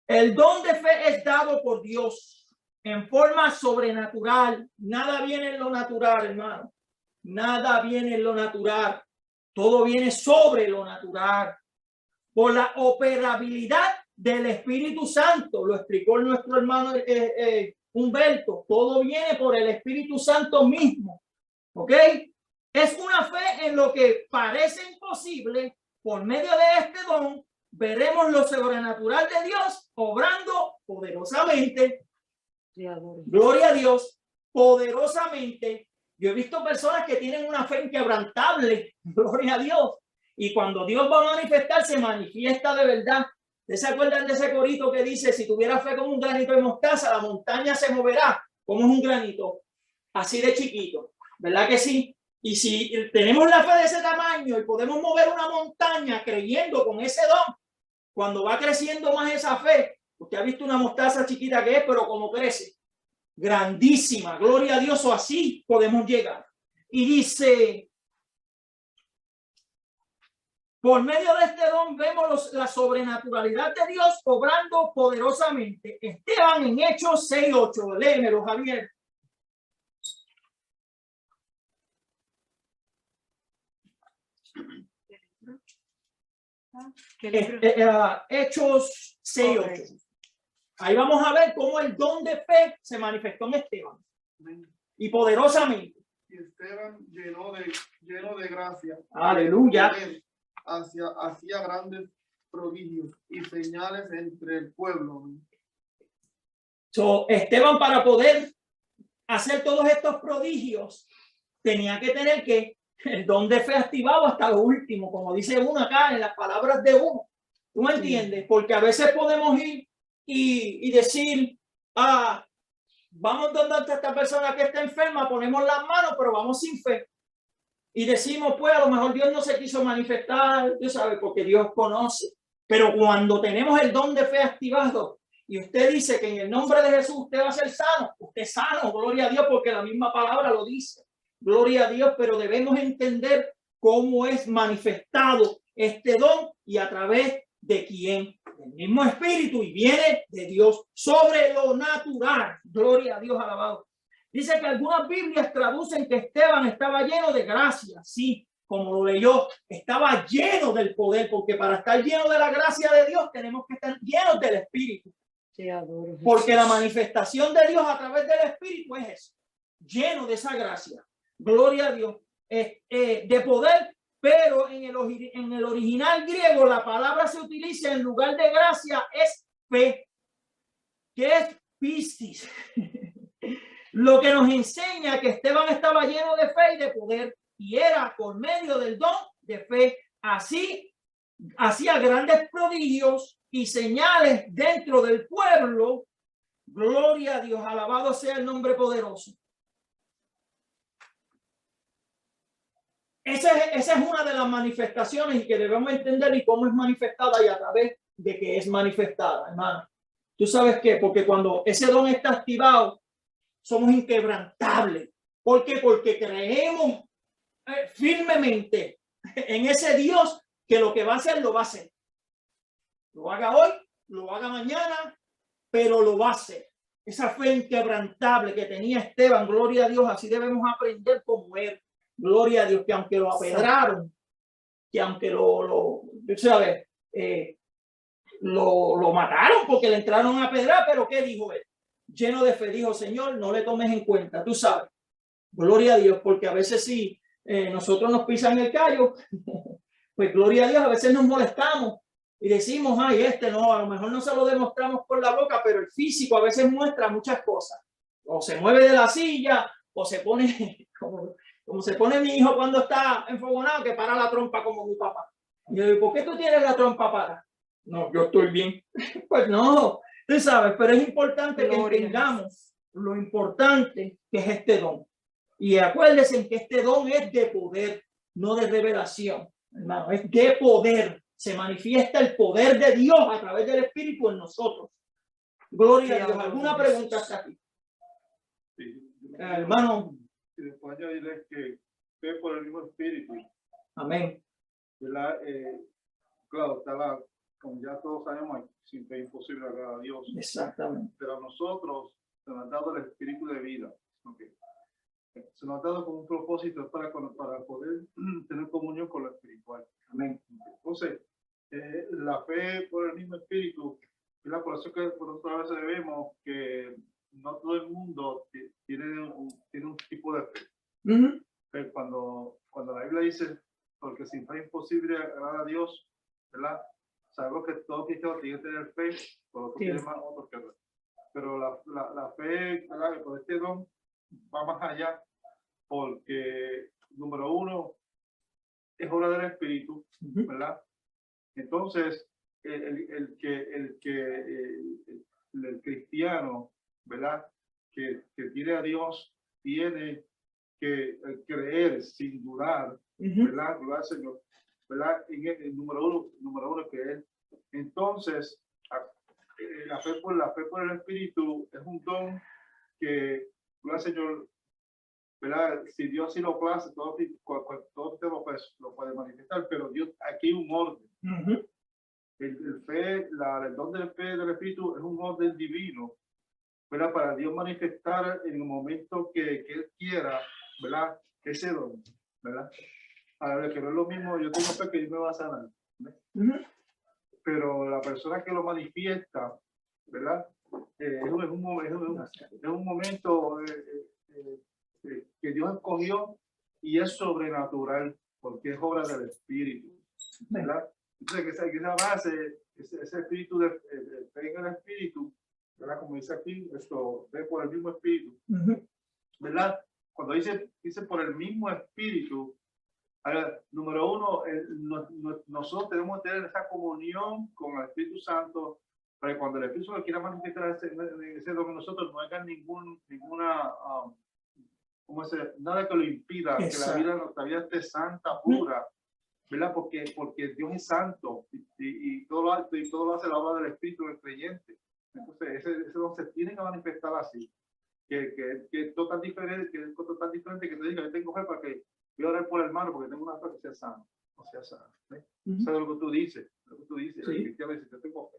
el don de fe es dado por Dios en forma sobrenatural. Nada viene en lo natural, hermano. Nada viene en lo natural. Todo viene sobre lo natural. Por la operabilidad del Espíritu Santo. Lo explicó nuestro hermano Humberto. Todo viene por el Espíritu Santo mismo. ¿Ok? Es una fe en lo que parece imposible. Por medio de este don, veremos lo sobrenatural de Dios obrando poderosamente. Gloria a Dios, poderosamente. Yo he visto personas que tienen una fe inquebrantable, gloria a Dios. Y cuando Dios va a manifestar, se manifiesta de verdad. ¿Ustedes se acuerdan de ese corito que dice, si tuviera fe como un granito de mostaza, la montaña se moverá? Como es un granito, así de chiquito, ¿verdad que sí? Y si tenemos la fe de ese tamaño y podemos mover una montaña creyendo con ese don, cuando va creciendo más esa fe, usted ha visto una mostaza chiquita que es, pero como crece, grandísima, gloria a Dios, o así podemos llegar. Y dice, por medio de este don vemos la sobrenaturalidad de Dios obrando poderosamente. Esteban en Hechos 6:8, léemelo, Javier. Hechos 6:8. Ahí vamos a ver cómo el don de fe se manifestó en Esteban. Y poderosamente. Y Esteban lleno de gracia. Aleluya. Hacía grandes prodigios y señales entre el pueblo. Esteban, para poder hacer todos estos prodigios, tenía que tener que el don de fe activado hasta lo último, como dice uno acá en las palabras de uno. ¿Tú me entiendes? Porque a veces podemos ir y decir, vamos donde esta persona que está enferma, ponemos las manos, pero vamos sin fe. Y decimos, pues a lo mejor Dios no se quiso manifestar, Dios sabe, porque Dios conoce. Pero cuando tenemos el don de fe activado y usted dice que en el nombre de Jesús usted va a ser sano, usted es sano, gloria a Dios, porque la misma palabra lo dice. Gloria a Dios, pero debemos entender cómo es manifestado este don y a través de quién. El mismo espíritu, y viene de Dios, sobre lo natural. Gloria a Dios, alabado. Dice que algunas Biblias traducen que Esteban estaba lleno de gracia. Sí, como lo leyó, estaba lleno del poder, porque para estar lleno de la gracia de Dios tenemos que estar llenos del Espíritu. Porque la manifestación de Dios a través del Espíritu es eso, lleno de esa gracia. Gloria a Dios, de poder, pero en el original griego la palabra se utiliza en lugar de gracia es fe, que es pistis. Lo que nos enseña que Esteban estaba lleno de fe y de poder, y era por medio del don de fe. Así hacía grandes prodigios y señales dentro del pueblo. Gloria a Dios, alabado sea el nombre poderoso. Esa es una de las manifestaciones y que debemos entender y cómo es manifestada y a través de que es manifestada, hermano. ¿Tú sabes qué? Porque cuando ese don está activado, somos inquebrantables. ¿Por qué? Porque creemos firmemente en ese Dios que lo que va a hacer, lo va a hacer. Lo haga hoy, lo haga mañana, pero lo va a hacer. Esa fe inquebrantable que tenía Esteban, gloria a Dios, así debemos aprender como él. Gloria a Dios, que aunque lo apedraron, que aunque lo mataron porque le entraron a apedrar, pero ¿qué dijo él? Lleno de fe, dijo, Señor, no le tomes en cuenta, tú sabes. Gloria a Dios, porque a veces sí, nosotros nos pisan el callo, pues gloria a Dios, a veces nos molestamos y decimos, ay, no, a lo mejor no se lo demostramos por la boca, pero el físico a veces muestra muchas cosas. O se mueve de la silla, o se pone como se pone mi hijo cuando está enfogonado, que para la trompa como mi papá. Y yo digo, ¿por qué tú tienes la trompa para? No, yo estoy bien. Pues no, tú sabes, pero es importante que entendamos lo importante que es este don. Y acuérdense que este don es de poder, no de revelación, hermano, es de poder. Se manifiesta el poder de Dios a través del Espíritu en nosotros. Gloria a Dios. ¿Alguna pregunta hasta aquí? Sí. Hermano. Y después añadirles que fe por el mismo espíritu. Amén. ¿Verdad? Claro, como ya todos sabemos, sin fe imposible agradar a Dios. Exactamente. Pero a nosotros se nos ha dado el espíritu de vida. Okay. Se nos ha dado con un propósito para poder tener comunión con lo espiritual. Amén. Entonces, la fe por el mismo espíritu, ¿verdad? Por eso que por otra vez vemos que no todo el mundo tiene un tipo de fe. cuando la Biblia dice, porque sin fe es imposible agradar a Dios, ¿verdad? Sabemos que todo cristiano tiene que tener fe, por lo que tiene más otros que pero la fe, ¿verdad? Con este don va más allá, porque número uno es obra del Espíritu, ¿verdad? Entonces, el cristiano, ¿verdad? Que tiene a Dios, tiene que creer sin dudar, ¿verdad? Gloria al Señor, ¿verdad? En el número uno que es. Entonces, la fe por el Espíritu es un don que, gloria al Señor, ¿verdad? Si Dios sí lo place, todo usted lo puede manifestar, pero Dios, aquí hay un orden. El don de fe del Espíritu es un orden divino, ¿verdad? Para Dios manifestar en el momento que Él quiera, ¿verdad? Ese don, ¿verdad? A ver, que no es lo mismo, yo tengo fe que Dios me va a sanar, pero la persona que lo manifiesta, ¿verdad? Es un momento que Dios escogió y es sobrenatural, porque es obra del Espíritu, ¿verdad? Entonces, que esa base, ese espíritu de fe en el Espíritu, ¿verdad? Como dice aquí, esto ve por el mismo Espíritu, ¿verdad? Cuando dice por el mismo Espíritu, ahora, número uno, nosotros tenemos que tener esa comunión con el Espíritu Santo, para que cuando el Espíritu Santo quiera manifestar ese don en nosotros, no haya ninguna, nada que lo impida. Exacto. Que nuestra vida esté santa, pura, ¿verdad? Porque Dios es santo y todo lo hace la obra del Espíritu del creyente. Entonces, ese don se tiene que manifestar así. Que es total diferente, que te diga, yo tengo fe para que voy a orar por el hermano porque tengo una fe que sea sano, o sea sano. Eso es lo que tú dices, sí. El cristiano dice, yo tengo fe.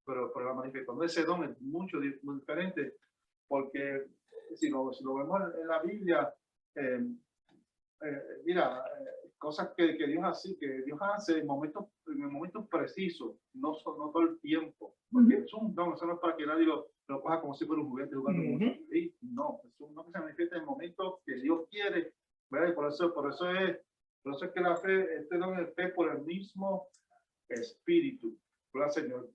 Pero la manifestación de ese don es muy diferente, porque si lo vemos en la Biblia, mira, cosas que Dios hace en momentos precisos, no todo el tiempo, porque es un don, eso no es para que nadie lo coja como si fuera un juguete jugando con no, es un don que se manifiesta en momentos que Dios quiere, ¿verdad? Y por eso es que la fe, este don es fe por el mismo Espíritu, ¿verdad, Señor?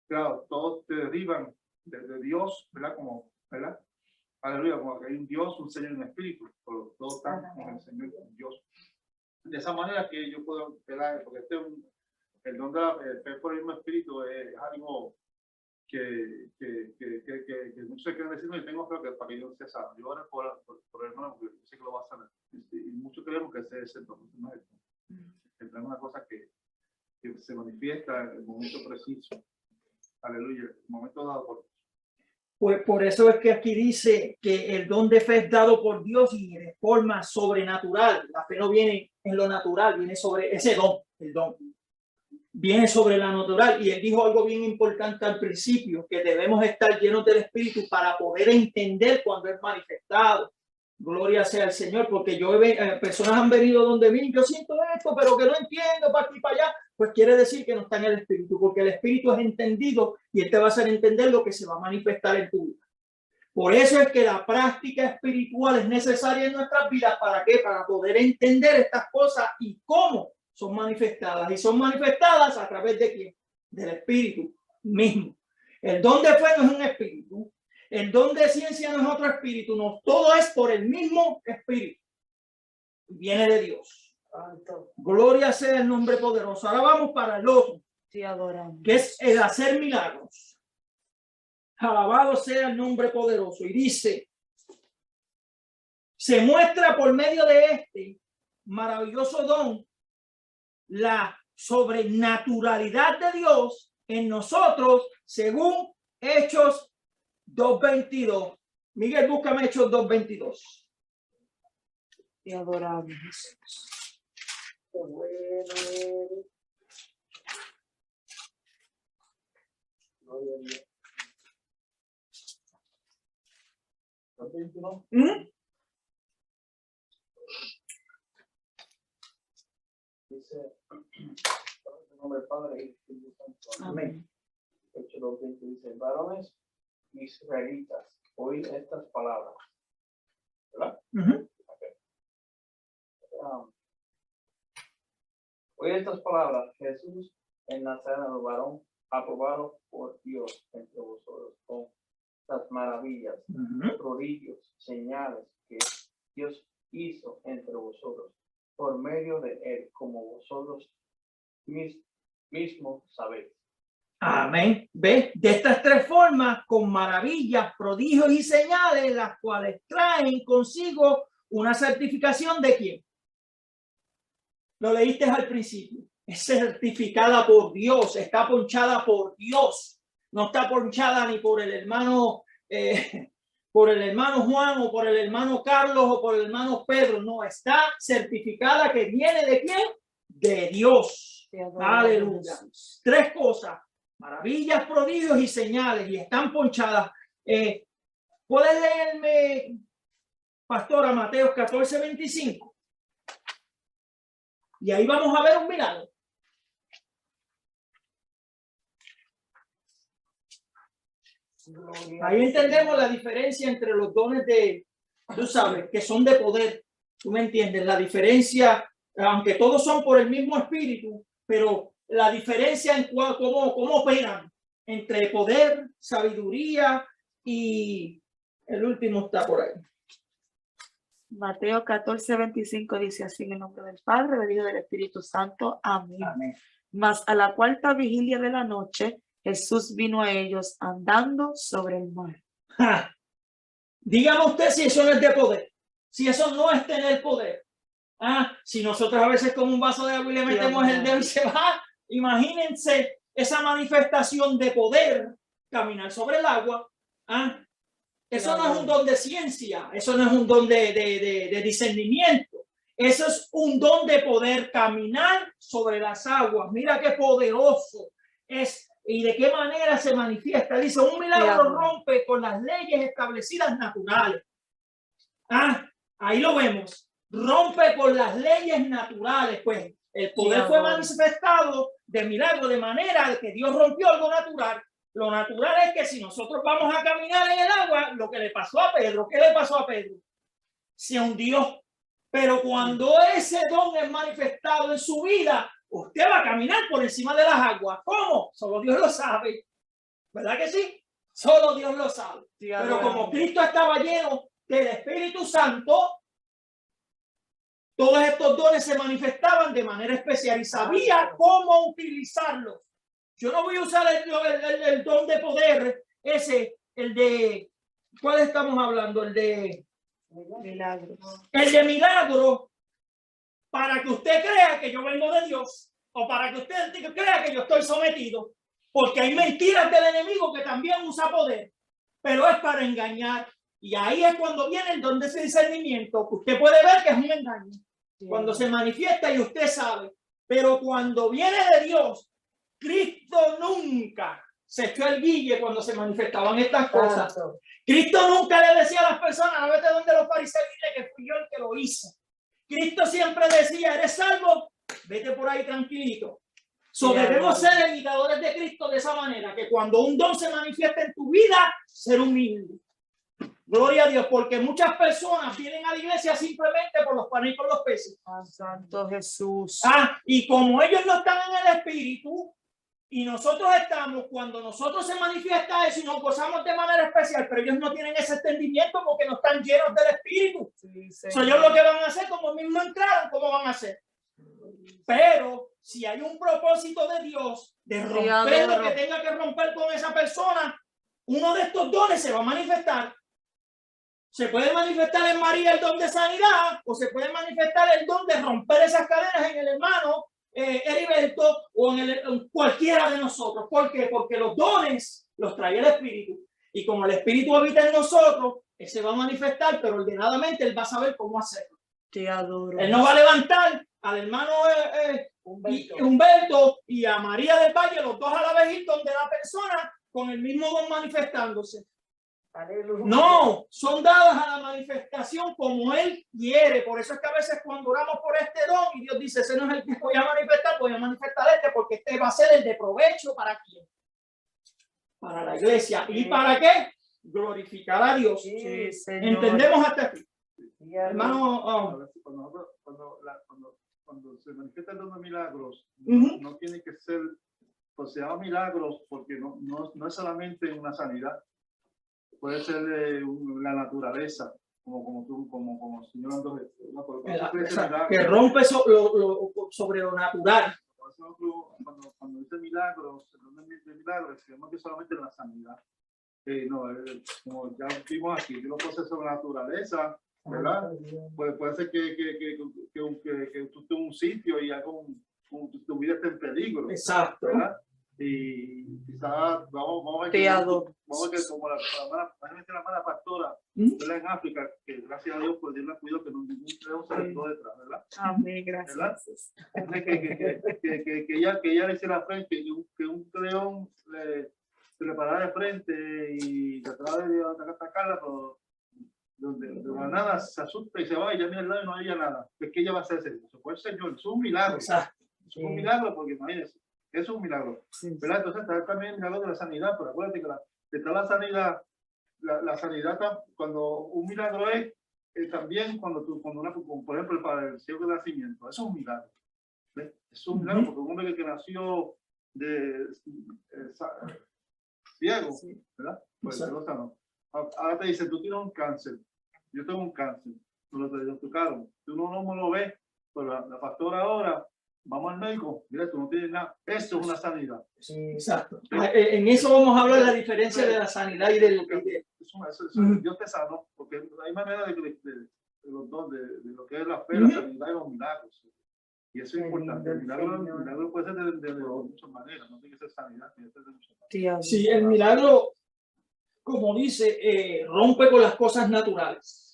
Claro, todos te derivan de Dios, ¿verdad? ¿Verdad? Aleluya, como que hay un Dios, un Señor y un Espíritu, pero todos están con el Señor y con Dios. De esa manera que yo puedo, ¿verdad? Porque el don de la fe por el mismo Espíritu es algo que muchos se quieren decir, no, yo tengo fe para que yo sea salvo. Yo oro por el hermano porque yo sé que lo va a sanar. Y muchos creemos que ese es el don, no es el don. Es una cosa que se manifiesta en el momento preciso. Aleluya, el momento dado por Dios. Pues por eso es que aquí dice que el don de fe es dado por Dios y de forma sobrenatural. La fe no viene en lo natural, viene sobre ese don, el don. Viene sobre la natural. Y él dijo algo bien importante al principio, que debemos estar llenos del Espíritu para poder entender cuando es manifestado. Gloria sea al Señor, porque personas han venido donde mí, yo siento esto, pero que no entiendo para aquí y para allá. Pues quiere decir que no está en el Espíritu, porque el Espíritu es entendido y él te va a hacer entender lo que se va a manifestar en tu vida. Por eso es que la práctica espiritual es necesaria en nuestras vidas. ¿Para qué? Para poder entender estas cosas y cómo son manifestadas. Y son manifestadas a través de ¿quién? Del Espíritu mismo. El don de fe no es un espíritu. El don de ciencia no es otro espíritu. No, todo es por el mismo Espíritu. Viene de Dios. Gloria sea el nombre poderoso. Ahora vamos para el otro, Sí, adoramos. que es el hacer milagros. Alabado sea el nombre poderoso. Y dice, se muestra por medio de este maravilloso don la sobrenaturalidad de Dios en nosotros, según Hechos 2:22. Miguel, búscame Hechos 2:22. Te adoramos. Qué bueno eres. Dice, en nombre del Padre y del Espíritu Santo. Amén. Hechos 2:20 dice, varones israelitas, oíd estas palabras. ¿Verdad? Okay. Oye estas palabras, Jesús en Nazareno, varón aprobado por Dios entre vosotros, con las maravillas, prodigios, señales que Dios hizo entre vosotros, por medio de él, como vosotros mismos sabéis. Amén. ¿Ves? De estas tres formas, con maravillas, prodigios y señales, las cuales traen consigo una certificación de quién. Lo leíste al principio. Es certificada por Dios, está ponchada por Dios. No está ponchada ni por el hermano Juan o por el hermano Carlos o por el hermano Pedro. No, está certificada que viene de quién? De Dios. Aleluya. Tres cosas. Maravillas, prodigios y señales, y están ponchadas. ¿Puedes leerme, pastora, Mateo 14:25? Y ahí vamos a ver un milagro. Ahí entendemos la diferencia entre los dones de, tú sabes, que son de poder. Tú me entiendes, la diferencia, aunque todos son por el mismo espíritu, pero la diferencia en cómo operan entre poder, sabiduría y el último está por ahí. Mateo 14:25 dice así: en el nombre del Padre, del Hijo y del Espíritu Santo. Amén. Amén. Mas a la cuarta vigilia de la noche, Jesús vino a ellos andando sobre el mar. Dígame usted si eso no es de poder, si eso no es tener poder. Si nosotros a veces con un vaso de agua y le metemos el dedo y se va, imagínense esa manifestación de poder, caminar sobre el agua. Eso no es un don de ciencia, eso no es un don de discernimiento, eso es un don de poder caminar sobre las aguas. Mira qué poderoso es y de qué manera se manifiesta. Dice, un milagro rompe con las leyes establecidas naturales. Ahí lo vemos, rompe con las leyes naturales. Pues el poder fue manifestado de milagro, de manera que Dios rompió algo natural. Lo natural es que si nosotros vamos a caminar en el agua, lo que le pasó a Pedro, ¿qué le pasó a Pedro? Se hundió. Pero cuando ese don es manifestado en su vida, usted va a caminar por encima de las aguas. ¿Cómo? Solo Dios lo sabe. ¿Verdad que sí? Solo Dios lo sabe. Pero como Cristo estaba lleno del Espíritu Santo, todos estos dones se manifestaban de manera especial y sabía cómo utilizarlos. Yo no voy a usar el don de poder, ese, el de, ¿cuál estamos hablando? El de Milagros. El de milagro, para que usted crea que yo vengo de Dios o para que usted crea que yo estoy sometido, porque hay mentiras del enemigo que también usa poder, pero es para engañar. Y ahí es cuando viene el don de ese discernimiento, que usted puede ver que es un engaño, cuando se manifiesta y usted sabe. Pero cuando viene de Dios, Cristo nunca se echó el guille cuando se manifestaban estas cosas. Cristo nunca le decía a las personas, no vete donde los fariseos, dile que fui yo el que lo hice. Cristo siempre decía, eres salvo, vete por ahí tranquilito. Debemos ser imitadores de Cristo de esa manera, que cuando un don se manifiesta en tu vida, ser humilde. Gloria a Dios, porque muchas personas vienen a la iglesia simplemente por los panes y por los peces. Santo Jesús. Y como ellos no están en el espíritu, y nosotros estamos, cuando nosotros se manifiesta eso y nos gozamos de manera especial, pero ellos no tienen ese entendimiento porque no están llenos del espíritu. Ellos lo que van a hacer, como mismo entraron, ¿cómo van a hacer? Pero si hay un propósito de Dios de romper lo que tenga que romper con esa persona, uno de estos dones se va a manifestar. Se puede manifestar en María el don de sanidad, o se puede manifestar el don de romper esas cadenas en el hermano Heriberto o en cualquiera de nosotros. ¿Por qué? Porque los dones los trae el Espíritu. Y como el Espíritu habita en nosotros, él se va a manifestar, pero ordenadamente él va a saber cómo hacerlo. Te adoro. Él no va a levantar al hermano Humberto y a María del Valle, los dos a la vez, ir donde la persona con el mismo don manifestándose. Aleluya. No, son dadas a la manifestación como él quiere. Por eso es que a veces cuando oramos por este don y Dios dice, ese no es el que voy a manifestar este, porque este va a ser el de provecho para quién, para la iglesia. ¿Y para qué? Glorificar a Dios. Sí, ¿Entendemos hasta aquí? Hermano, A ver, cuando se manifiesta el don de milagros, Ujú. no tiene que ser, pues se llama milagros porque no es solamente una sanidad, puede ser la naturaleza, como el Señor Andrés. que rompe sobre lo natural. Cuando dice milagros, el don de milagros, no que solamente la sanidad. Como ya vimos aquí, yo lo puedo hacer sobre la naturaleza, ¿verdad? Puede ser que tú estés en un sitio y algo, tu vida esté en peligro, Exacto. ¿verdad? Y quizás vamos a ver que como la mala pastora, ¿verdad? En África, que gracias a Dios pues Dios la cuidó, que ningún león se le quedó detrás, ¿verdad? Amén, gracias. Que ella le hiciera frente, que un león se le parara de frente y trataba de atacarla, pero de la nada se asusta y se va y ya mira al lado y no había nada. Es que ella va a hacer eso. Fue el Señor, es un milagro. Exacto. Es un milagro porque imagínense, es un milagro. ¿Verdad? Entonces está también el milagro de la sanidad, pero acuérdate que detrás de la sanidad, la sanidad, cuando un milagro es también cuando por ejemplo, para el ciego de nacimiento, eso es un milagro. ¿Ves? Es un milagro porque un hombre que nació ciego, ¿verdad? Pues se lo sanó. Ahora te dicen, tú tienes un cáncer, yo tengo un cáncer, tú lo diagnosticaron, tú no me lo ves, pero la pastora ahora, vamos al médico, mira, tú no tienes nada, esto es una sanidad. Exacto. En eso vamos a hablar de la diferencia de la sanidad y del... Dios te sanó, porque hay manera de los dos, de lo que es la fe, la sanidad y los milagros. Y eso es importante. El milagro puede ser de muchas maneras, no tiene que ser sanidad, tiene que ser de muchas maneras. Sí, el milagro, como dice, rompe con las cosas naturales.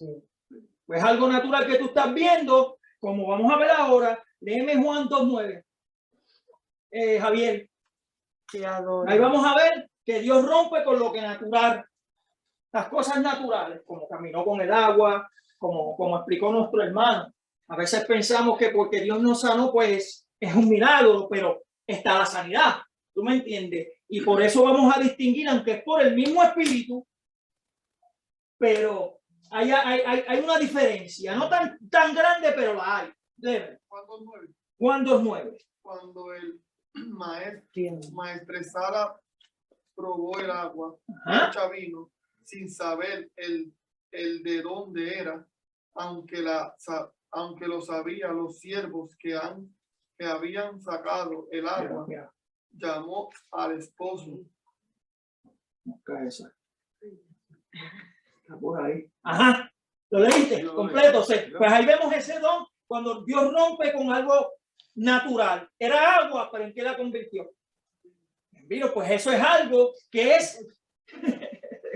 Pues algo natural que tú estás viendo, como vamos a ver ahora, léeme Juan 2:9. Javier, ahí vamos a ver que Dios rompe con lo que natural, las cosas naturales, como caminó con el agua, como explicó nuestro hermano. A veces pensamos que porque Dios nos sanó, pues es un milagro, pero está la sanidad. ¿Tú me entiendes? Y por eso vamos a distinguir, aunque es por el mismo espíritu, pero hay una diferencia, no tan grande, pero la hay. Juan 2:9. Cuando el maestresala probó el agua, hecha vino, sin saber el de dónde era, aunque lo sabían los siervos que habían sacado el agua, llamó al esposo. Está por ahí. Ajá, ¿lo leíste? Completo. Pues ahí vemos ese don cuando Dios rompe con algo natural. Era agua, pero ¿en qué la convirtió? Mira, pues eso es algo que es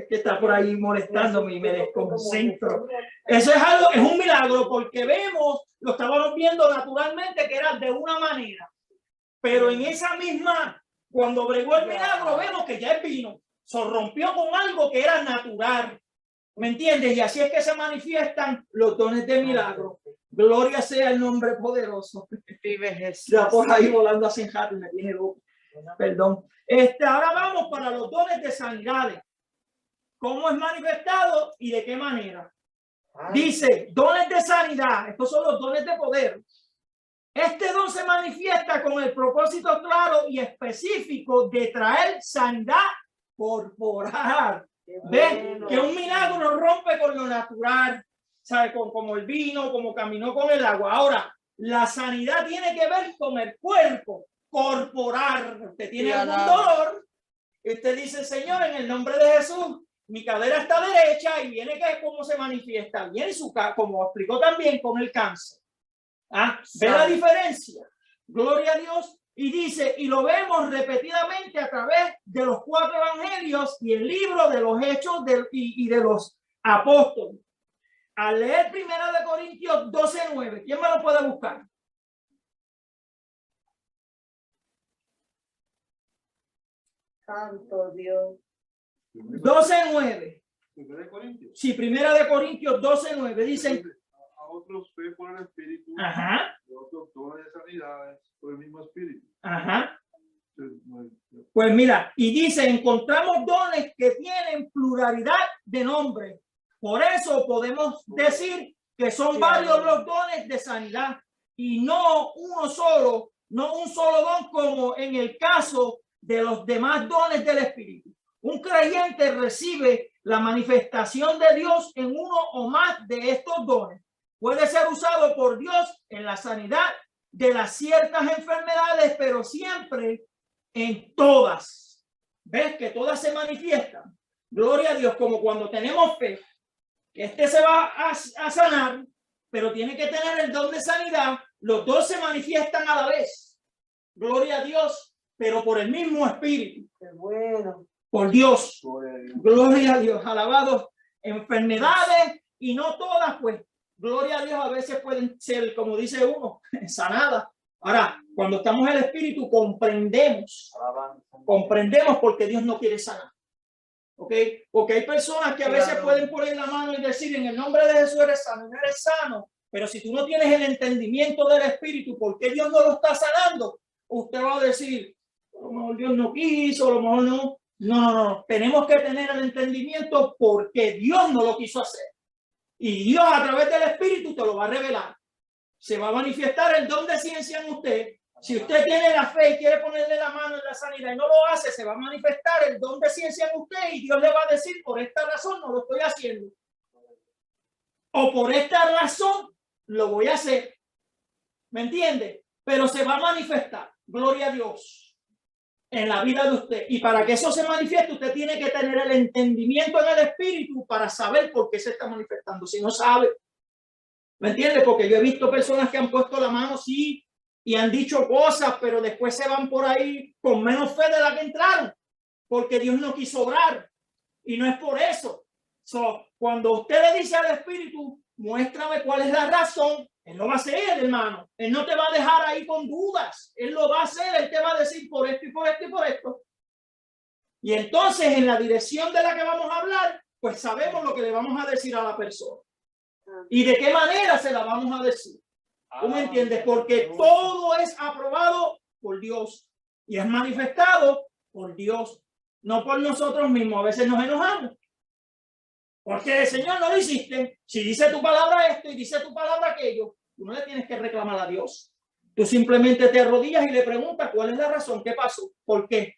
que está por ahí molestándome y me desconcentro. Eso es algo, es un milagro porque vemos, lo estábamos viendo naturalmente que era de una manera, pero en esa misma, cuando bregó el milagro, vemos que ya es vino, se rompió con algo que era natural. ¿Me entiendes? Y así es que se manifiestan los dones de milagro. Gloria sea el nombre poderoso. Vive Jesús. Ya por ahí volando a Senjate, me tiene loco. Perdón. Ahora vamos para los dones de sanidades. ¿Cómo es manifestado y de qué manera? Dice, dones de sanidad. Estos son los dones de poder. Este don se manifiesta con el propósito claro y específico de traer sanidad corporal. ¿Ven? Que un milagro rompe con lo natural, ¿sabe? Como el vino, como caminó con el agua. Ahora, la sanidad tiene que ver con el cuerpo corporal. Usted tiene algún dolor, usted dice, Señor, en el nombre de Jesús, mi cadera está derecha, y viene que cómo se manifiesta, viene como explicó también con el cáncer. ¿Ve la diferencia? Gloria a Dios. Y dice, y lo vemos repetidamente a través de los 4 evangelios y el libro de los Hechos y de los Apóstoles. Al leer 1 Corintios 12:9, ¿quién me lo puede buscar? Santo Dios. 12:9. Sí, 1 Corintios 12:9 dicen. A otros fe por el Espíritu, Ajá. y otros dones de sanidades por el mismo Espíritu. Ajá. Pues mira, y dice, encontramos dones que tienen pluralidad de nombres. Por eso podemos decir que son varios los dones de sanidad y no uno solo, no un solo don como en el caso de los demás dones del Espíritu. Un creyente recibe la manifestación de Dios en uno o más de estos dones. Puede ser usado por Dios en la sanidad de las ciertas enfermedades, pero siempre en todas. ¿Ves que todas se manifiestan? Gloria a Dios, como cuando tenemos fe, que se va a sanar, pero tiene que tener el don de sanidad. Los dos se manifiestan a la vez. Gloria a Dios, pero por el mismo Espíritu. Qué bueno. Por Dios. Gloria a Dios. Alabado. Enfermedades y no todas, pues. Gloria a Dios, a veces pueden ser, como dice uno, sanadas. Ahora, cuando estamos en el Espíritu, comprendemos porque Dios no quiere sanar. ¿Ok? Porque hay personas que a veces pueden poner la mano y decir, en el nombre de Jesús eres sano, no eres sano. Pero si tú no tienes el entendimiento del Espíritu, ¿por qué Dios no lo está sanando? Usted va a decir, a lo mejor Dios no quiso, a lo mejor no. No. Tenemos que tener el entendimiento porque Dios no lo quiso hacer. Y Dios a través del Espíritu te lo va a revelar. Se va a manifestar el don de ciencia en usted. Si usted tiene la fe y quiere ponerle la mano en la sanidad y no lo hace, se va a manifestar el don de ciencia en usted y Dios le va a decir, por esta razón no lo estoy haciendo. O por esta razón lo voy a hacer. ¿Me entiende? Pero se va a manifestar. Gloria a Dios. En la vida de usted. Y para que eso se manifieste, usted tiene que tener el entendimiento en el Espíritu para saber por qué se está manifestando. Si no sabe, ¿me entiende? Porque yo he visto personas que han puesto la mano, sí, y han dicho cosas, pero después se van por ahí con menos fe de la que entraron, porque Dios no quiso obrar. Y no es por eso. Cuando usted le dice al Espíritu, muéstrame cuál es la razón, Él lo va a hacer, hermano. Él no te va a dejar ahí con dudas. Él lo va a hacer. Él te va a decir por esto y por esto y por esto. Y entonces en la dirección de la que vamos a hablar, pues sabemos lo que le vamos a decir a la persona. Y de qué manera se la vamos a decir. ¿Tú me entiendes? Porque todo es aprobado por Dios. Y es manifestado por Dios. No por nosotros mismos. A veces nos enojamos. Porque el Señor no lo hiciste. Si dice tu palabra esto y dice tu palabra aquello, tú no le tienes que reclamar a Dios. Tú simplemente te arrodillas y le preguntas cuál es la razón, qué pasó, por qué.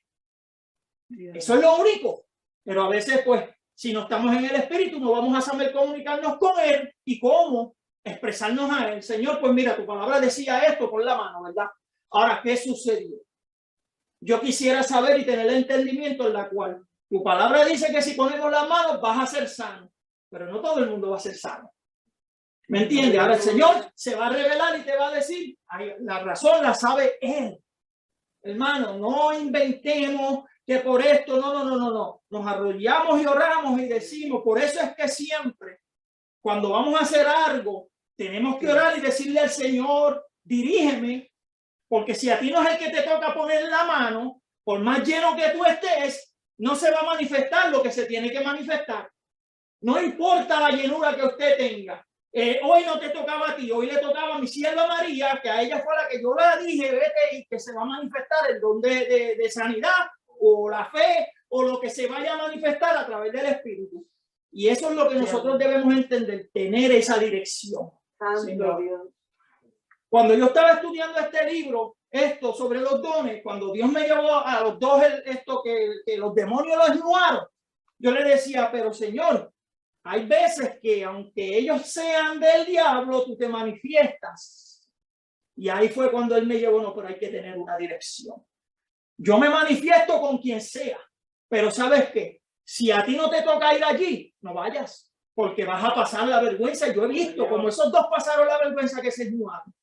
Eso es lo único. Pero a veces, pues, si no estamos en el Espíritu, no vamos a saber comunicarnos con Él y cómo expresarnos a Él. Señor, pues mira, tu palabra decía esto, pon la mano, ¿verdad? Ahora, ¿qué sucedió? Yo quisiera saber y tener el entendimiento en la cual tu palabra dice que si ponemos las manos vas a ser sano, pero no todo el mundo va a ser sano. ¿Me entiendes? Ahora el Señor se va a revelar y te va a decir, la razón la sabe Él. Hermano, no inventemos que por esto, no. Nos arrodillamos y oramos y decimos, por eso es que siempre, cuando vamos a hacer algo, tenemos que orar y decirle al Señor, dirígeme, porque si a ti no es el que te toca poner la mano, por más lleno que tú estés, no se va a manifestar lo que se tiene que manifestar. No importa la llenura que usted tenga. Hoy no te tocaba a ti, hoy le tocaba a mi sierva María, que a ella fue la que yo le dije, vete y que se va a manifestar el don de sanidad o la fe o lo que se vaya a manifestar a través del Espíritu. Y eso es lo que nosotros debemos entender, tener esa dirección. Santo Dios. Cuando yo estaba estudiando este libro, esto sobre los dones, cuando Dios me llevó a los dos, que los demonios los ignoraron, yo le decía, pero Señor, hay veces que aunque ellos sean del diablo, tú te manifiestas. Y ahí fue cuando Él me llevó, no, pero hay que tener una dirección. Yo me manifiesto con quien sea, pero ¿sabes qué? Si a ti no te toca ir allí, no vayas, porque vas a pasar la vergüenza. Yo he visto como esos dos pasaron la vergüenza que se ignoraron.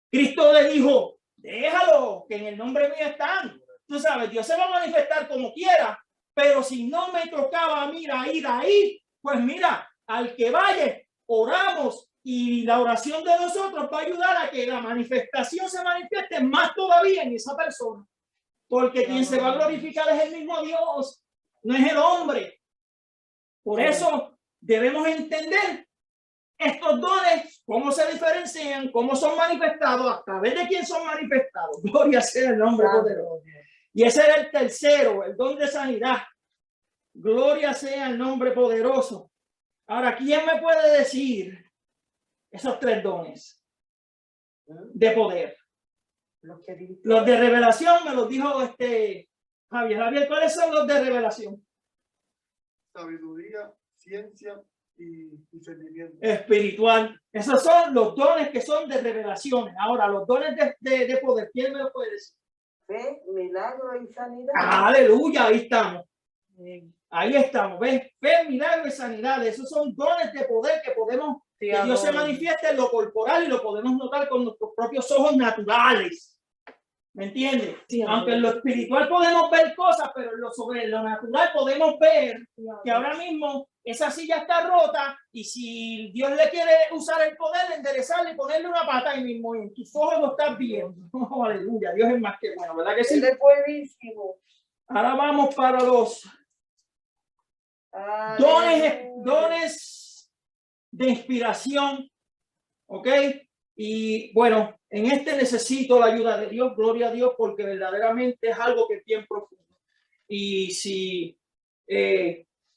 Cristo le dijo, déjalo, que en el nombre mío están. Tú sabes, Dios se va a manifestar como quiera, pero si no me tocaba a mí ir ahí, pues mira, al que vaya, oramos y la oración de nosotros va a ayudar a que la manifestación se manifieste más todavía en esa persona. Porque quien se va a glorificar es el mismo Dios, no es el hombre. Por eso debemos entender estos dones, cómo se diferencian, cómo son manifestados, a través de quién son manifestados. Gloria sea el nombre poderoso. Y ese era el tercero, el don de sanidad. Gloria sea el nombre poderoso. Ahora, ¿quién me puede decir esos 3 dones de poder. Lo que dice. Los de revelación me los dijo Javier. Javier, ¿cuáles son los de revelación? Sabiduría, ciencia y discernimiento. Espiritual. Esos son los dones que son de revelaciones. Ahora, los dones de poder, ¿quién me lo puede decir? Fe, milagro y sanidad. Aleluya, ahí estamos. Ahí estamos, ¿ves? Fe, milagro y sanidad. Esos son dones de poder que podemos, que Dios se manifiesta en lo corporal y lo podemos notar con nuestros propios ojos naturales. ¿Me entiendes? Sí, aunque en lo espiritual podemos ver cosas, pero en sobre lo natural podemos ver que ahora mismo esa silla está rota y si Dios le quiere usar el poder, enderezarle y ponerle una pata ahí mismo y en tus ojos lo estás viendo. Oh, aleluya, Dios es más que bueno, ¿verdad que sí? Él es buenísimo. Ahora vamos para los dones de inspiración, ¿ok? Y bueno, en necesito la ayuda de Dios, gloria a Dios, porque verdaderamente es algo que es bien profundo. Y si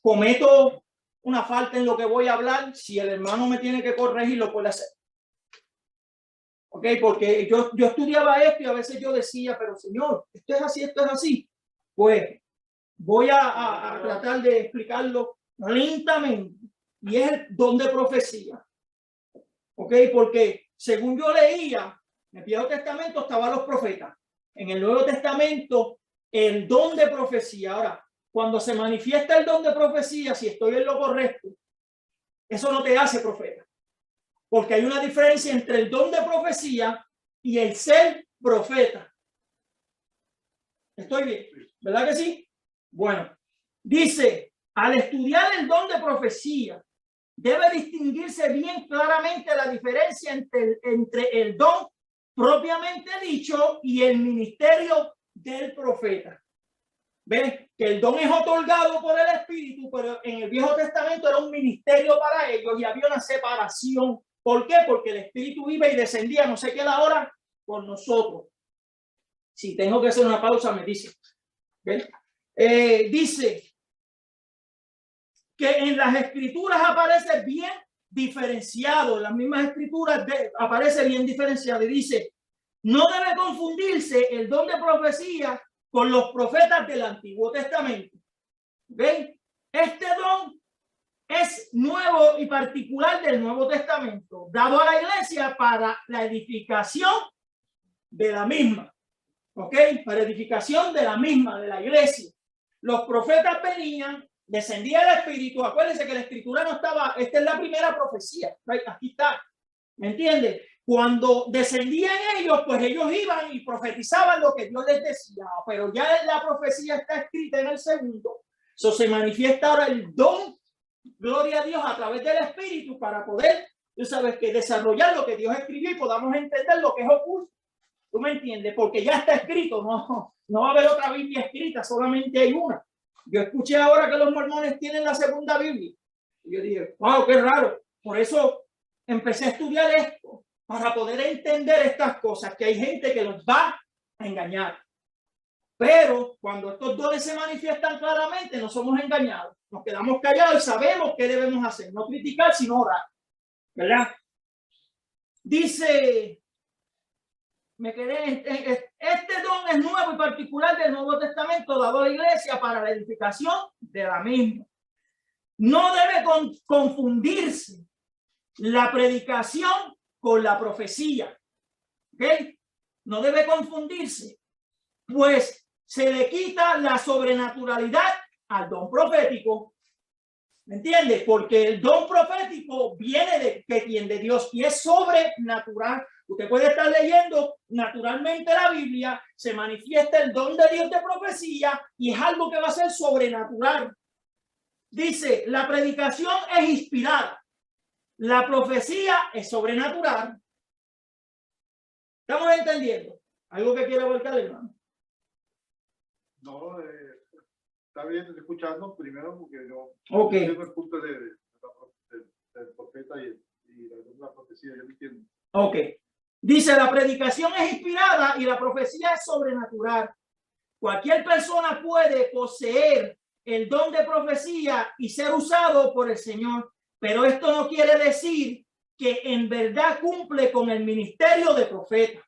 cometo una falta en lo que voy a hablar, si el hermano me tiene que corregir, lo puede hacer. ¿Ok? Porque yo estudiaba esto y a veces yo decía, pero Señor, esto es así, esto es así. Pues voy a tratar de explicarlo lentamente. Y es el don de profecía. ¿Ok? Porque según yo leía, en el Viejo Testamento estaban los profetas. En el Nuevo Testamento, el don de profecía. Ahora, cuando se manifiesta el don de profecía, si estoy en lo correcto, eso no te hace profeta. Porque hay una diferencia entre el don de profecía y el ser profeta. ¿Estoy bien? ¿Verdad que sí? Bueno, dice, al estudiar el don de profecía, debe distinguirse bien claramente la diferencia entre el don propiamente dicho y el ministerio del profeta. ¿Ves? Que el don es otorgado por el Espíritu, pero en el Viejo Testamento era un ministerio para ellos y había una separación. ¿Por qué? Porque el Espíritu iba y descendía, no sé qué la hora, por nosotros. Si tengo que hacer una pausa, me dice. ¿Ves? Dice que en las escrituras aparece bien diferenciado, en las mismas escrituras aparece bien diferenciado y dice, no debe confundirse el don de profecía con los profetas del Antiguo Testamento. ¿Ven? Este don es nuevo y particular del Nuevo Testamento, dado a la iglesia para la edificación de la misma. ¿Ok? Para edificación de la misma, de la iglesia. Los profetas venían, descendía el Espíritu. Acuérdense que la Escritura no estaba, esta es la primera profecía. Aquí está. ¿Me entiendes? Cuando descendían ellos, pues ellos iban y profetizaban lo que Dios les decía. Pero ya la profecía está escrita en el segundo. Eso se manifiesta ahora el don, gloria a Dios, a través del Espíritu para poder, tú sabes, que desarrollar lo que Dios escribió y podamos entender lo que es oculto. ¿Tú me entiendes? Porque ya está escrito, no va a haber otra Biblia escrita, solamente hay una. Yo escuché ahora que los mormones tienen la segunda Biblia. Y yo dije, wow, qué raro. Por eso empecé a estudiar esto, para poder entender estas cosas, que hay gente que los va a engañar. Pero cuando estos dones se manifiestan claramente, no somos engañados. Nos quedamos callados y sabemos qué debemos hacer. No criticar, sino orar. ¿Verdad? Dice... Me quedé este don es nuevo y particular del Nuevo Testamento dado a la iglesia para la edificación de la misma. No debe confundirse la predicación con la profecía. ¿Ok? No debe confundirse, pues se le quita la sobrenaturalidad al don profético. ¿Me entiendes? Porque el don profético viene de Dios y es sobrenatural. Usted puede estar leyendo naturalmente la Biblia, se manifiesta el don de Dios de profecía y es algo que va a ser sobrenatural. Dice, la predicación es inspirada, la profecía es sobrenatural. ¿Estamos entendiendo? ¿Algo que quiera abarcar, hermano? No, está bien escuchando primero porque yo tengo el punto del profeta y la profecía, yo entiendo. Ok. Dice, la predicación es inspirada y la profecía es sobrenatural. Cualquier persona puede poseer el don de profecía y ser usado por el Señor, pero esto no quiere decir que en verdad cumple con el ministerio de profeta.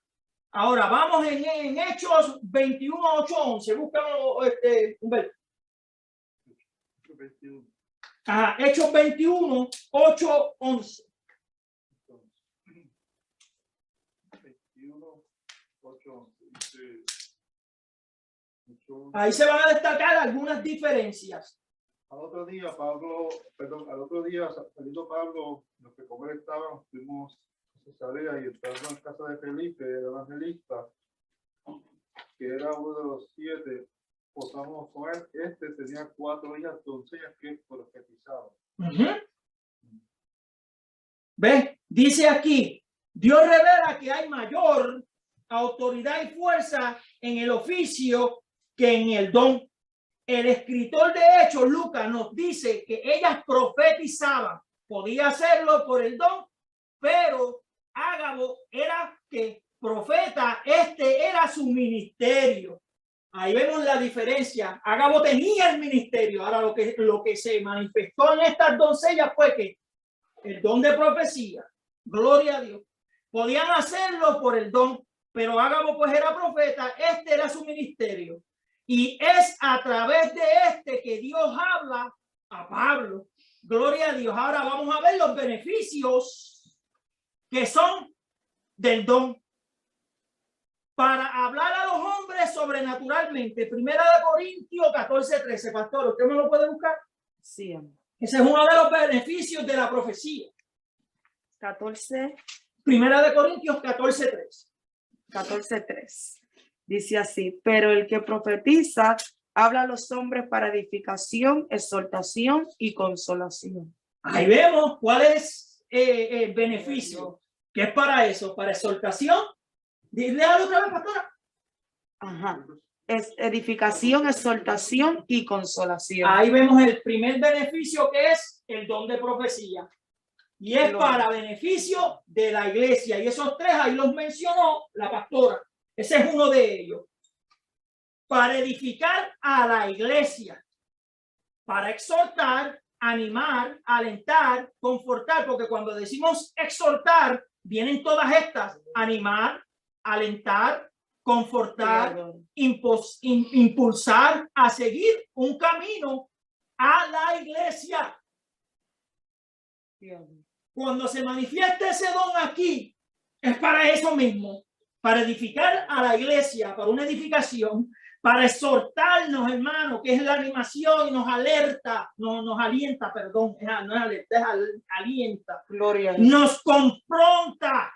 Ahora vamos en Hechos 21, 8, 11. Búscalo, Humberto. 21. Hechos 21, 8, 11. 21, 8, 11. Dice, Ahí se van a destacar algunas diferencias. al otro día, saliendo Pablo, los que con él estaban, fuimos a Cesarea y entrando en casa de Felipe, el evangelista, que era uno de los 7, posamos con él. Tenía 4 hijas doncellas que profetizaban. ¿Ves? Dice aquí, Dios revela que hay mayor autoridad y fuerza en el oficio que en el don. El escritor de Hechos, Lucas, nos dice que ellas profetizaban. Podía hacerlo por el don, pero Ágabo era que profeta, era su ministerio. Ahí vemos la diferencia. Ágabo tenía el ministerio. Ahora lo que se manifestó en estas doncellas fue que el don de profecía, gloria a Dios, podían hacerlo por el don, pero Ágabo pues era profeta, era su ministerio. Y es a través de que Dios habla a Pablo. Gloria a Dios. Ahora vamos a ver los beneficios que son del don. Para hablar a los hombres sobrenaturalmente. Primera de Corintios 14:13. Pastor, ¿usted me lo puede buscar? Sí. Ese es uno de los beneficios de la profecía. 14. Primera de Corintios 14:3. 14:3. Dice así, pero el que profetiza habla a los hombres para edificación, exhortación y consolación. Ahí vemos cuál es el beneficio. ¿Qué es para eso? Para exhortación. Dile otra vez, pastora. Ajá. Es edificación, exhortación y consolación. Ahí vemos el primer beneficio, que es el don de profecía. Y es para beneficio de la iglesia. Y esos 3 ahí los mencionó la pastora. Ese es uno de ellos. Para edificar a la iglesia. Para exhortar, animar, alentar, confortar. Porque cuando decimos exhortar, vienen todas estas. Animar, alentar, confortar, impulsar a seguir un camino a la iglesia. Cuando se manifiesta ese don aquí, es para eso mismo, para edificar a la iglesia, para una edificación, para exhortarnos, hermano, que es la animación, y nos alerta, nos alienta, perdón, no es alerta, es alienta. Gloria a Dios. Nos confronta,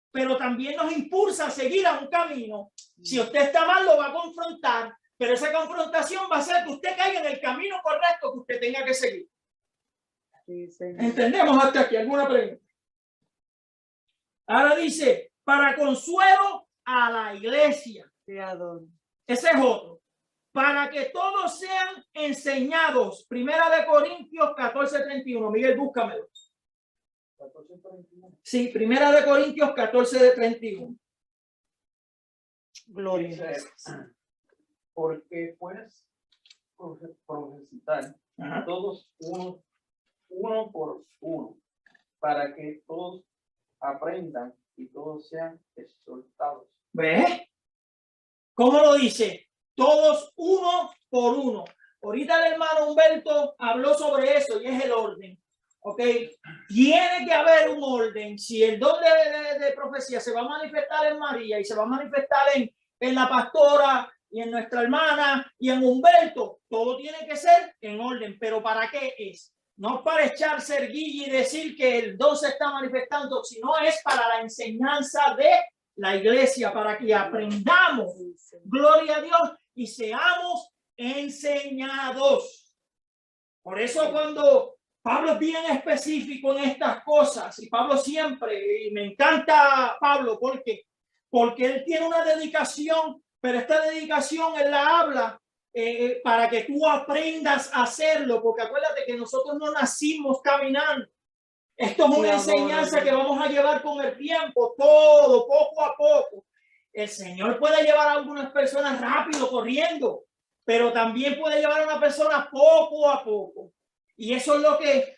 pero también nos impulsa a seguir a un camino. Si usted está mal, lo va a confrontar, pero esa confrontación va a hacer que usted caiga en el camino correcto que usted tenga que seguir. Sí, ¿entendemos hasta aquí? ¿Alguna pregunta? Ahora dice, para consuelo a la iglesia. Ese es otro. Para que todos sean enseñados. Primera de Corintios 14:31. Miguel, búscamelo. 14:31. Sí, Primera de Corintios 14:31. Gloria. Porque pues profetizar todos uno por uno, para que todos aprendan y todos sean exhortados. ¿Ves? ¿Cómo lo dice? Todos uno por uno. Ahorita el hermano Humberto habló sobre eso y es el orden. ¿Ok? Tiene que haber un orden. Si el don de profecía se va a manifestar en María y se va a manifestar en la pastora y en nuestra hermana y en Humberto, todo tiene que ser en orden. ¿Pero para qué es? No para echar cerguilla y decir que el don se está manifestando, sino es para la enseñanza de la iglesia, para que aprendamos, gloria a Dios, y seamos enseñados. Por eso cuando Pablo es bien específico en estas cosas, y Pablo siempre, y me encanta Pablo, porque él tiene una dedicación, pero esta dedicación él la habla para que tú aprendas a hacerlo, porque acuérdate que nosotros no nacimos caminando. Esto es una enseñanza que vamos a llevar con el tiempo, todo, poco a poco. El Señor puede llevar a algunas personas rápido, corriendo, pero también puede llevar a una persona poco a poco. Y eso es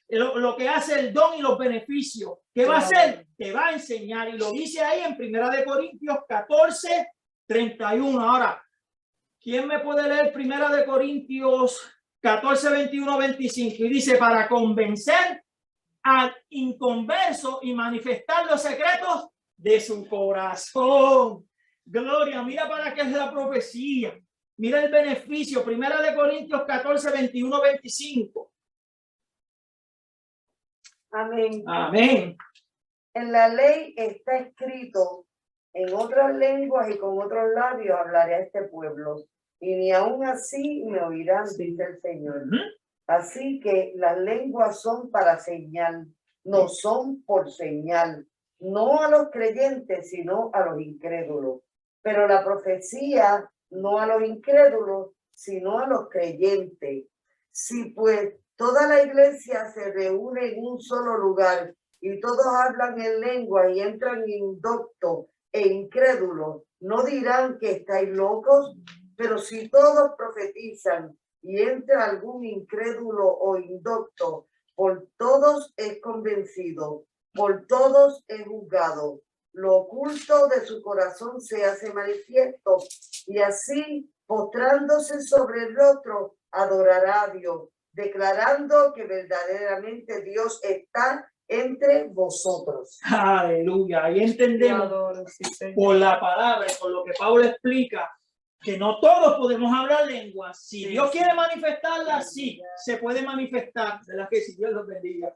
lo que hace el don y los beneficios. ¿Qué va a hacer? Te va a enseñar. Y lo dice ahí en 1 Corintios 14, 31. Ahora, ¿quién me puede leer 1 Corintios 14, 21, 25? Y dice, para convencer al inconverso y manifestar los secretos de su corazón. Gloria, mira para qué es la profecía. Mira el beneficio. 1 Corintios 14, 21, 25. Amén. Amén. En la ley está escrito, en otras lenguas y con otros labios hablaré a este pueblo, y ni aun así me oirán, dice el Señor. Así que las lenguas son para señal, no son por señal, no a los creyentes, sino a los incrédulos. Pero la profecía no a los incrédulos, sino a los creyentes. Si pues toda la iglesia se reúne en un solo lugar y todos hablan en lengua y entran indoctos e incrédulos, ¿no dirán que estáis locos? Pero si todos profetizan y entra algún incrédulo o indocto, por todos es convencido, por todos es juzgado. Lo oculto de su corazón se hace manifiesto, y así, postrándose sobre el rostro, adorará a Dios, declarando que verdaderamente Dios está entre vosotros. Aleluya. Ahí entendemos por la palabra, por lo que Pablo explica, que no todos podemos hablar lenguas. Si Dios quiere manifestarla, sí, se puede manifestar. De las que si Dios los bendiga.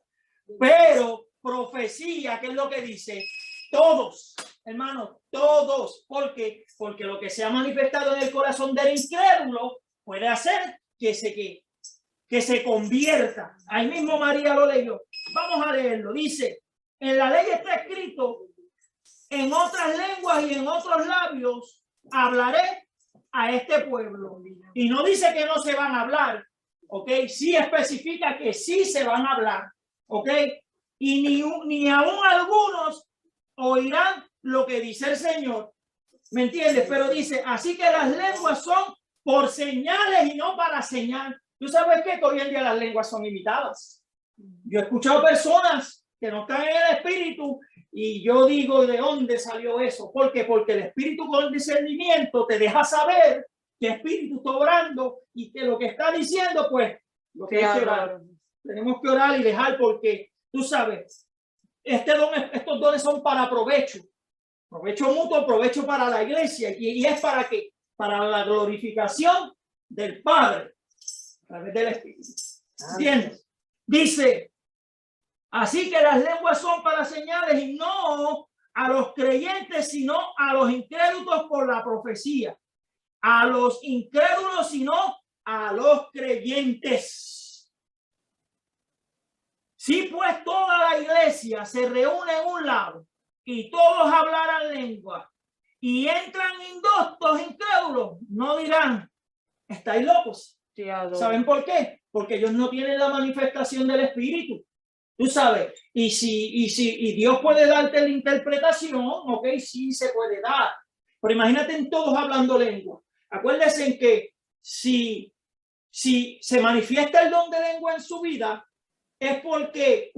Pero profecía, ¿qué es lo que dice? Todos, hermanos, todos. ¿Por qué? Porque lo que se ha manifestado en el corazón del incrédulo puede hacer que se convierta. Ahí mismo María lo leyó. Vamos a leerlo. Dice, en la ley está escrito, en otras lenguas y en otros labios hablaré a este pueblo. Y no dice que no se van a hablar, ¿ok? Sí especifica que sí se van a hablar, ¿ok? Y ni aún algunos oirán lo que dice el Señor, ¿me entiendes? Pero dice, así que las lenguas son por señales y no para señal. ¿Tú sabes qué? Que hoy en día las lenguas son imitadas. Yo he escuchado personas que no están en el espíritu y yo digo, ¿de dónde salió eso? ¿Por qué? Porque el espíritu con el discernimiento te deja saber qué espíritu está obrando y que lo que está diciendo, pues, lo que hay que orar. Tenemos que orar y dejar porque, tú sabes, estos dones son para provecho mutuo, provecho para la iglesia y es para qué? Para la glorificación del Padre a través del Espíritu. ¿Entiendes? Dice, así que las lenguas son para señales y no a los creyentes, sino a los incrédulos por la profecía. A los incrédulos, sino a los creyentes. Si pues toda la iglesia se reúne en un lado y todos hablarán lengua y entran indoctos incrédulos, no dirán, estáis locos. ¿Saben por qué? Porque ellos no tienen la manifestación del Espíritu. Tú sabes, y Dios puede darte la interpretación, ok, sí se puede dar. Pero imagínate en todos hablando lengua. Acuérdense en que si se manifiesta el don de lengua en su vida, es porque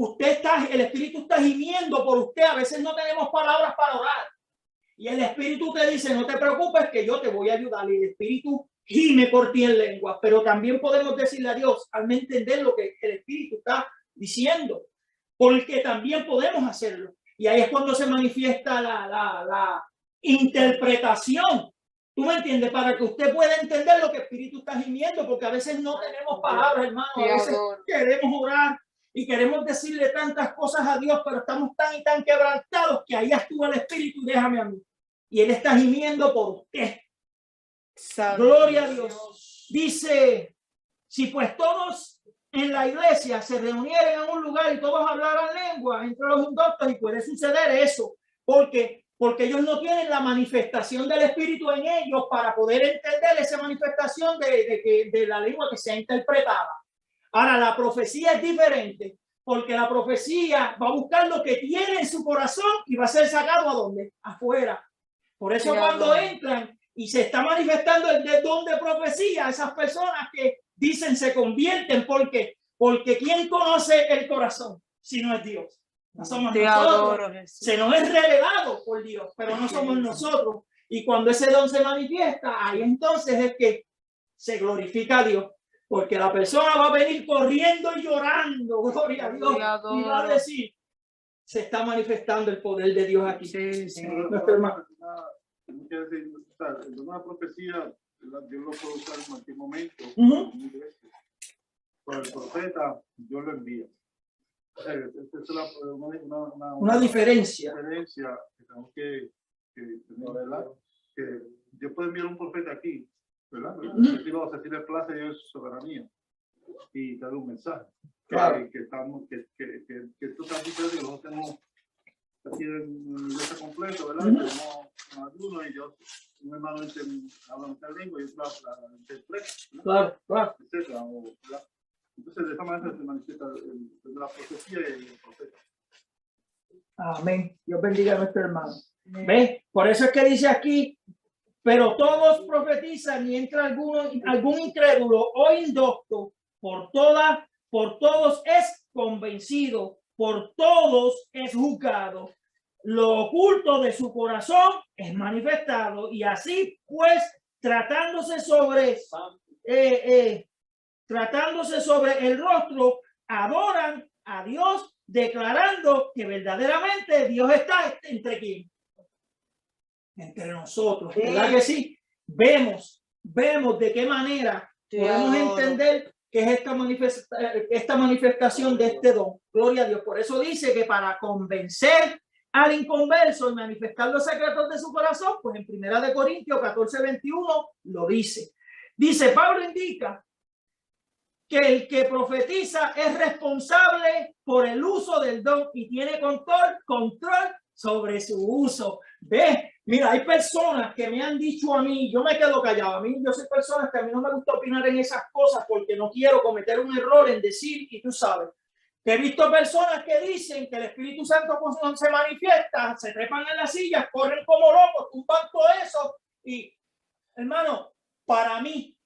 el Espíritu está gimiendo por usted. A veces no tenemos palabras para orar. Y el Espíritu te dice, no te preocupes que yo te voy a ayudar. Y el Espíritu gime por ti en lengua. Pero también podemos decirle a Dios, al no entender lo que el Espíritu está diciendo. Porque también podemos hacerlo. Y ahí es cuando se manifiesta la interpretación. ¿Tú me entiendes? Para que usted pueda entender lo que el Espíritu está gimiendo. Porque a veces no tenemos palabras, hermano. A veces queremos orar. Y queremos decirle tantas cosas a Dios, pero estamos tan y tan quebrantados que ahí actúa el Espíritu y déjame a mí. Y Él está gimiendo por usted. Gloria a Dios. Dice, si pues todos en la iglesia se reunieran en un lugar y todos hablaran lengua entre los indoctos, y puede suceder eso, porque ellos no tienen la manifestación del Espíritu en ellos para poder entender esa manifestación de la lengua que sea interpretada. Ahora, la profecía es diferente, porque la profecía va a buscar lo que tiene en su corazón y va a ser sacado ¿a dónde? Afuera. Por eso cuando entran y se está manifestando el don de profecía, esas personas que dicen se convierten, ¿por qué? Porque ¿quién conoce el corazón si no es Dios? No somos Te nosotros. adoro, Jesús. Se nos es revelado por Dios, pero no somos nosotros. Y cuando ese don se manifiesta, ahí entonces es que se glorifica a Dios. Porque la persona va a venir corriendo y llorando, gloria a Dios, y va a decir, se está manifestando el poder de Dios aquí. Sí, sí. Nuestro hermano. Una profecía, Dios lo puede usar en cualquier momento. Por el profeta, Dios lo envía. Esa es Una diferencia. Que tenemos que tener, ¿verdad? Que Dios puede enviar un profeta aquí, ¿verdad? Si le place a Dios su soberanía y dar un mensaje. Claro. Que esto está diferente, que nosotros tenemos aquí en iglesia completo, ¿verdad? Tenemos algunos y yo, un hermano habla nuestra lengua y otro la interpreta. Claro, claro. Etcétera, ¿verdad? Entonces, de esa manera se manifiesta la profecía y el profeta. Amén. Dios bendiga a nuestro hermano. ¿Ves? Por eso es que dice aquí, pero todos profetizan y entra algún incrédulo o indocto, por todos es convencido, por todos es juzgado. Lo oculto de su corazón es manifestado, y así pues, tratándose sobre el rostro, adoran a Dios, declarando que verdaderamente Dios está entre quién, entre nosotros. ¿Verdad que sí? Vemos de qué manera podemos entender que es esta manifestación de este don. Gloria a Dios. Por eso dice que para convencer al inconverso y manifestar los secretos de su corazón, pues en 1 Corintios 14:21 lo dice. Dice, Pablo indica que el que profetiza es responsable por el uso del don y tiene control sobre su uso. Ve, mira, hay personas que me han dicho a mí, yo me quedo callado, yo soy personas que a mí no me gusta opinar en esas cosas porque no quiero cometer un error en decir, y tú sabes, que he visto personas que dicen que el Espíritu Santo cuando se manifiesta, se trepan en las sillas, corren como locos, tumban todo eso, y hermano, para mí,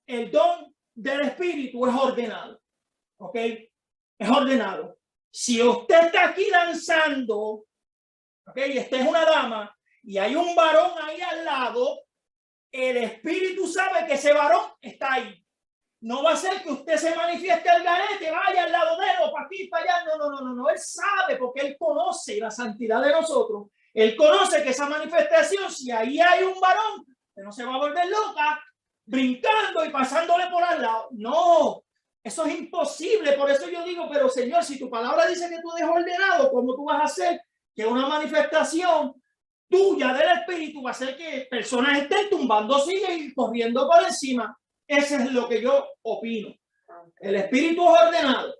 el don del Espíritu es ordenado, ¿ok? Es ordenado. Si usted está aquí danzando, ¿ok? Esta es una dama y hay un varón ahí al lado, el Espíritu sabe que ese varón está ahí. No va a ser que usted se manifieste al garete, vaya al lado de él o para aquí, para allá. No. Él sabe porque él conoce la santidad de nosotros. Él conoce que esa manifestación, si ahí hay un varón, que no se va a volver loca, brincando y pasándole por al lado. No, eso es imposible. Por eso yo digo, pero Señor, si tu palabra dice que tú eres ordenado, ¿cómo tú vas a hacer que una manifestación tuya del Espíritu va a hacer que personas estén tumbando sillas y corriendo por encima? Eso es lo que yo opino. El Espíritu es ordenado,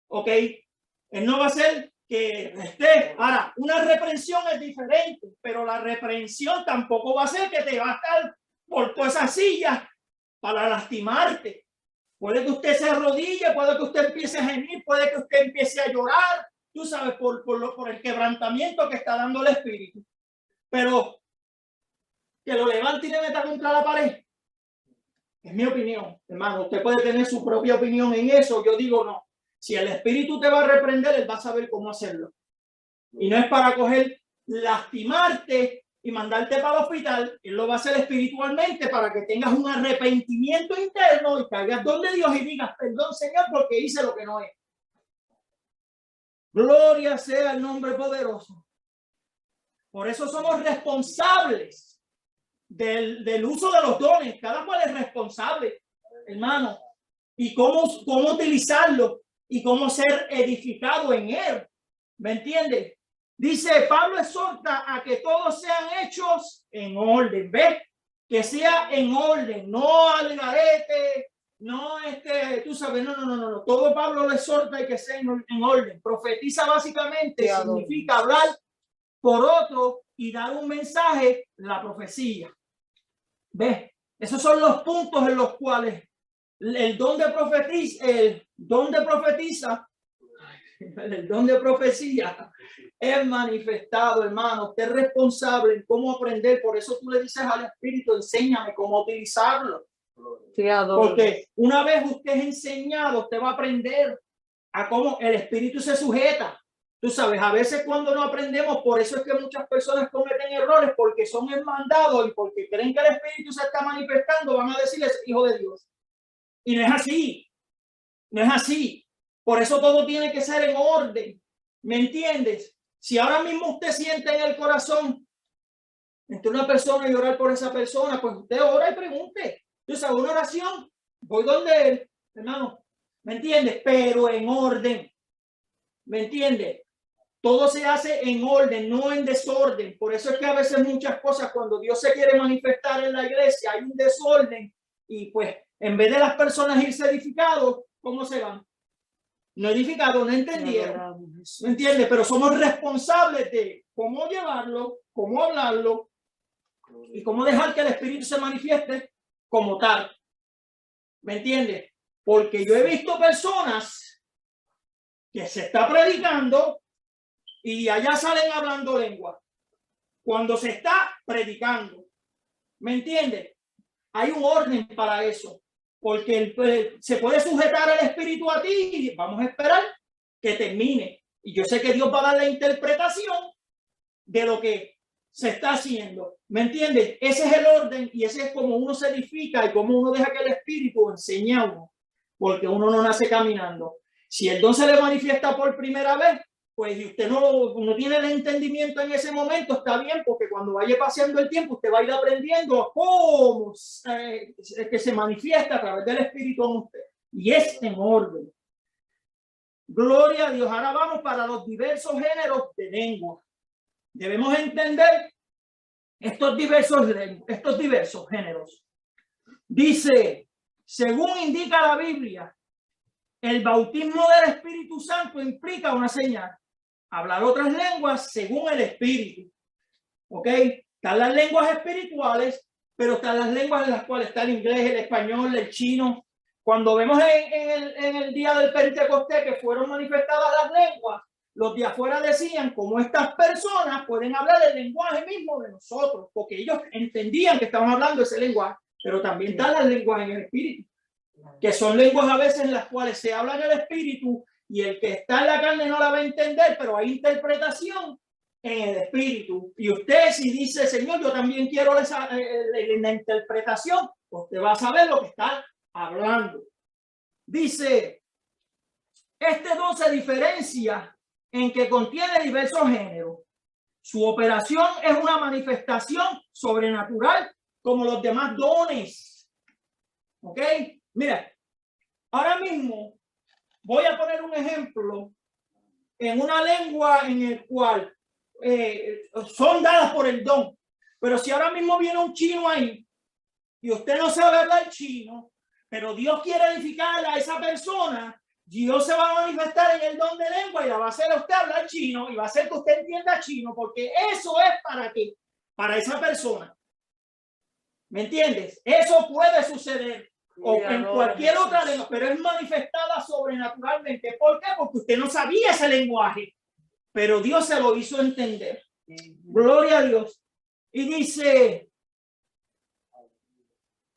¿ok? Él no va a hacer que esté. Ahora, una reprensión es diferente, pero la reprensión tampoco va a ser que te va a estar por todas esas sillas para lastimarte. Puede que usted se arrodille, puede que usted empiece a gemir, puede que usted empiece a llorar, tú sabes, por el quebrantamiento que está dando el Espíritu. Pero que lo levante y le meta contra la pared. Es mi opinión, hermano. Usted puede tener su propia opinión en eso. Yo digo no. Si el Espíritu te va a reprender, él va a saber cómo hacerlo. Y no es para coger, lastimarte y mandarte para el hospital. Él lo va a hacer espiritualmente para que tengas un arrepentimiento interno y caigas donde Dios y digas, perdón, Señor, porque hice lo que no es. Gloria sea el nombre poderoso. Por eso somos responsables del uso de los dones. Cada cual es responsable, hermano, y cómo utilizarlo y cómo ser edificado en él. ¿Me entiende? Dice, Pablo exhorta a que todos sean hechos en orden. ¿Ves? Que sea en orden, no al garete, no tú sabes, no. Todo Pablo le exhorta y que sea en orden. Profetiza básicamente significa hablar por otro y dar un mensaje, la profecía. ¿Ves? Esos son los puntos en los cuales el don de profecía es manifestado, hermano. Usted es responsable en cómo aprender. Por eso tú le dices al Espíritu, enséñame cómo utilizarlo. Te adoro. Porque una vez usted es enseñado, usted va a aprender a cómo el espíritu se sujeta. Tú sabes, a veces cuando no aprendemos, por eso es que muchas personas cometen errores, porque son mandados y porque creen que el espíritu se está manifestando, van a decirles hijo de Dios. Y no es así. No es así. Por eso todo tiene que ser en orden. ¿Me entiendes? Si ahora mismo usted siente en el corazón entre una persona y orar por esa persona, pues usted ora y pregunte. Entonces, hago una oración, voy donde él, hermano. ¿Me entiendes? Pero en orden. ¿Me entiendes? Todo se hace en orden, no en desorden. Por eso es que a veces muchas cosas, cuando Dios se quiere manifestar en la iglesia, hay un desorden. Y pues, en vez de las personas irse edificados, ¿cómo se van? No edificados, no entendieron. ¿Me entiendes? Pero somos responsables de cómo llevarlo, cómo hablarlo y cómo dejar que el Espíritu se manifieste como tal. ¿Me entiendes? Porque yo he visto personas que se está predicando y allá salen hablando lengua. Cuando se está predicando. ¿Me entiendes? Hay un orden para eso. Porque se puede sujetar el espíritu a ti y vamos a esperar que termine. Y yo sé que Dios va a dar la interpretación de lo que se está haciendo. ¿Me entiendes? Ese es el orden y ese es como uno se edifica y como uno deja que el espíritu enseñe a uno. Porque uno no nace caminando. Si el don se le manifiesta por primera vez, pues y usted no tiene el entendimiento en ese momento, está bien, porque cuando vaya pasando el tiempo, usted va a ir aprendiendo cómo que se manifiesta a través del Espíritu en usted. Y es en orden. Gloria a Dios. Ahora vamos para los diversos géneros de lengua. Debemos entender estos diversos géneros. Dice, según indica la Biblia, el bautismo del Espíritu Santo implica una señal. Hablar otras lenguas según el Espíritu. ¿Ok? Están las lenguas espirituales, pero están las lenguas en las cuales está el inglés, el español, el chino. Cuando vemos en el día del Pentecostés que fueron manifestadas las lenguas, los de afuera decían cómo estas personas pueden hablar el lenguaje mismo de nosotros, porque ellos entendían que estaban hablando ese lenguaje, pero también están las lenguas en el Espíritu, que son lenguas a veces en las cuales se habla en el Espíritu y el que está en la carne no la va a entender, pero hay interpretación en el Espíritu. Y usted si dice, Señor, yo también quiero la interpretación, usted va a saber lo que está hablando. Dice, este don se diferencia en que contiene diversos géneros. Su operación es una manifestación sobrenatural como los demás dones. ¿Ok? Mira, ahora mismo voy a poner un ejemplo en una lengua en el cual son dadas por el don. Pero si ahora mismo viene un chino ahí y usted no sabe hablar chino, pero Dios quiere edificar a esa persona, Dios se va a manifestar en el don de lengua y la va a hacer a usted hablar chino y va a hacer que usted entienda chino, porque eso es para qué, para esa persona. ¿Me entiendes? Eso puede suceder. O en cualquier otra lengua, pero es manifestada sobrenaturalmente. ¿Por qué? Porque usted no sabía ese lenguaje, pero Dios se lo hizo entender. Gloria a Dios. Y dice,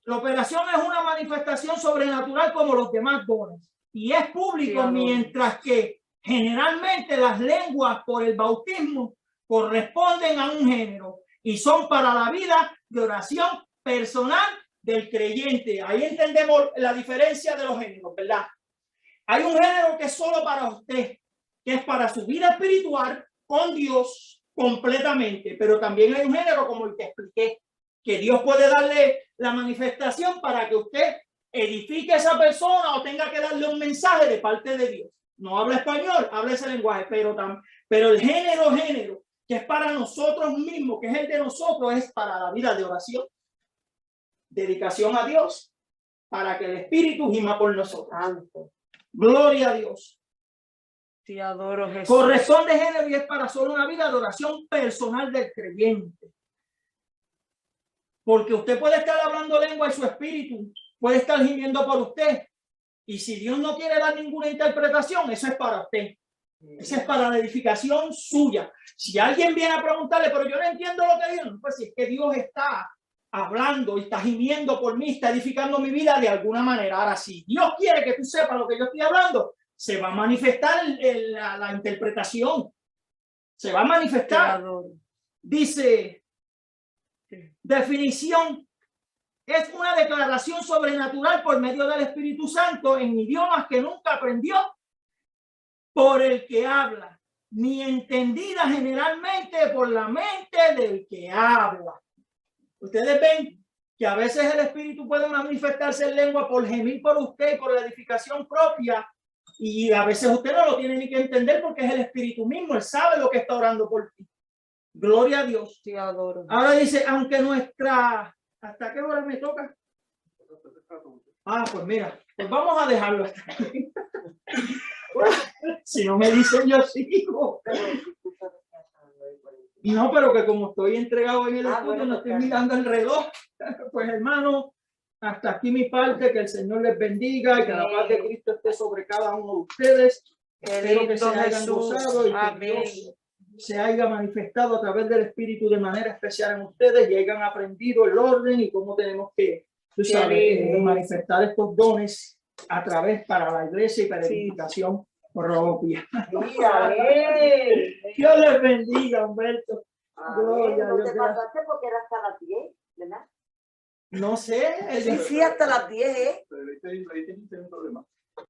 la operación es una manifestación sobrenatural como los demás dones. Y es público, mientras que generalmente las lenguas por el bautismo corresponden a un género y son para la vida de oración personal del creyente. Ahí entendemos la diferencia de los géneros, ¿verdad? Hay un género que es solo para usted, que es para su vida espiritual con Dios completamente, pero también hay un género como el que expliqué, que Dios puede darle la manifestación para que usted edifique a esa persona o tenga que darle un mensaje de parte de Dios. No habla español, habla ese lenguaje, pero el género que es para nosotros mismos, que es el de nosotros, es para la vida de oración, dedicación a Dios, para que el Espíritu gima por nosotros. Santo. Gloria a Dios. Te adoro, Jesús. Corresponde género y es para solo una vida de oración personal del creyente. Porque usted puede estar hablando lengua y su espíritu puede estar gimiendo por usted. Y si Dios no quiere dar ninguna interpretación, eso es para usted. Eso es para la edificación suya. Si alguien viene a preguntarle, pero yo no entiendo lo que dice, pues si es que Dios está hablando y está gimiendo por mí, está edificando mi vida de alguna manera. Ahora, si Dios quiere que tú sepas lo que yo estoy hablando, se va a manifestar la interpretación. Se va a manifestar. Dice, definición, es una declaración sobrenatural por medio del Espíritu Santo en idiomas que nunca aprendió por el que habla, ni entendida generalmente por la mente del que habla. Ustedes ven que a veces el Espíritu puede manifestarse en lengua por gemir por usted y por la edificación propia, y a veces usted no lo tiene ni que entender porque es el Espíritu mismo, él sabe lo que está orando por ti. Gloria a Dios. Te adoro. Ahora dice, aunque nuestra... ¿Hasta qué hora me toca? Ah, pues mira, pues vamos a dejarlo hasta aquí. Si no me dicen, yo sigo. No, pero que como estoy entregado en el estudio, no estoy mirando el reloj. Pues hermano, hasta aquí mi parte, que el Señor les bendiga y que la paz de Cristo esté sobre cada uno de ustedes. Espero que se hayan gozado y que Dios se haya manifestado a través del Espíritu de manera especial en ustedes y hayan aprendido el orden y cómo tenemos que, tú sabes, manifestar estos dones a través para la iglesia y para edificación propia. Dios les bendiga, Humberto. Gloria a No Dios. te pasaste porque era hasta las 10, ¿verdad? No sé. Sí, hasta las 10, ¿eh? Pero ahí tiene un problema.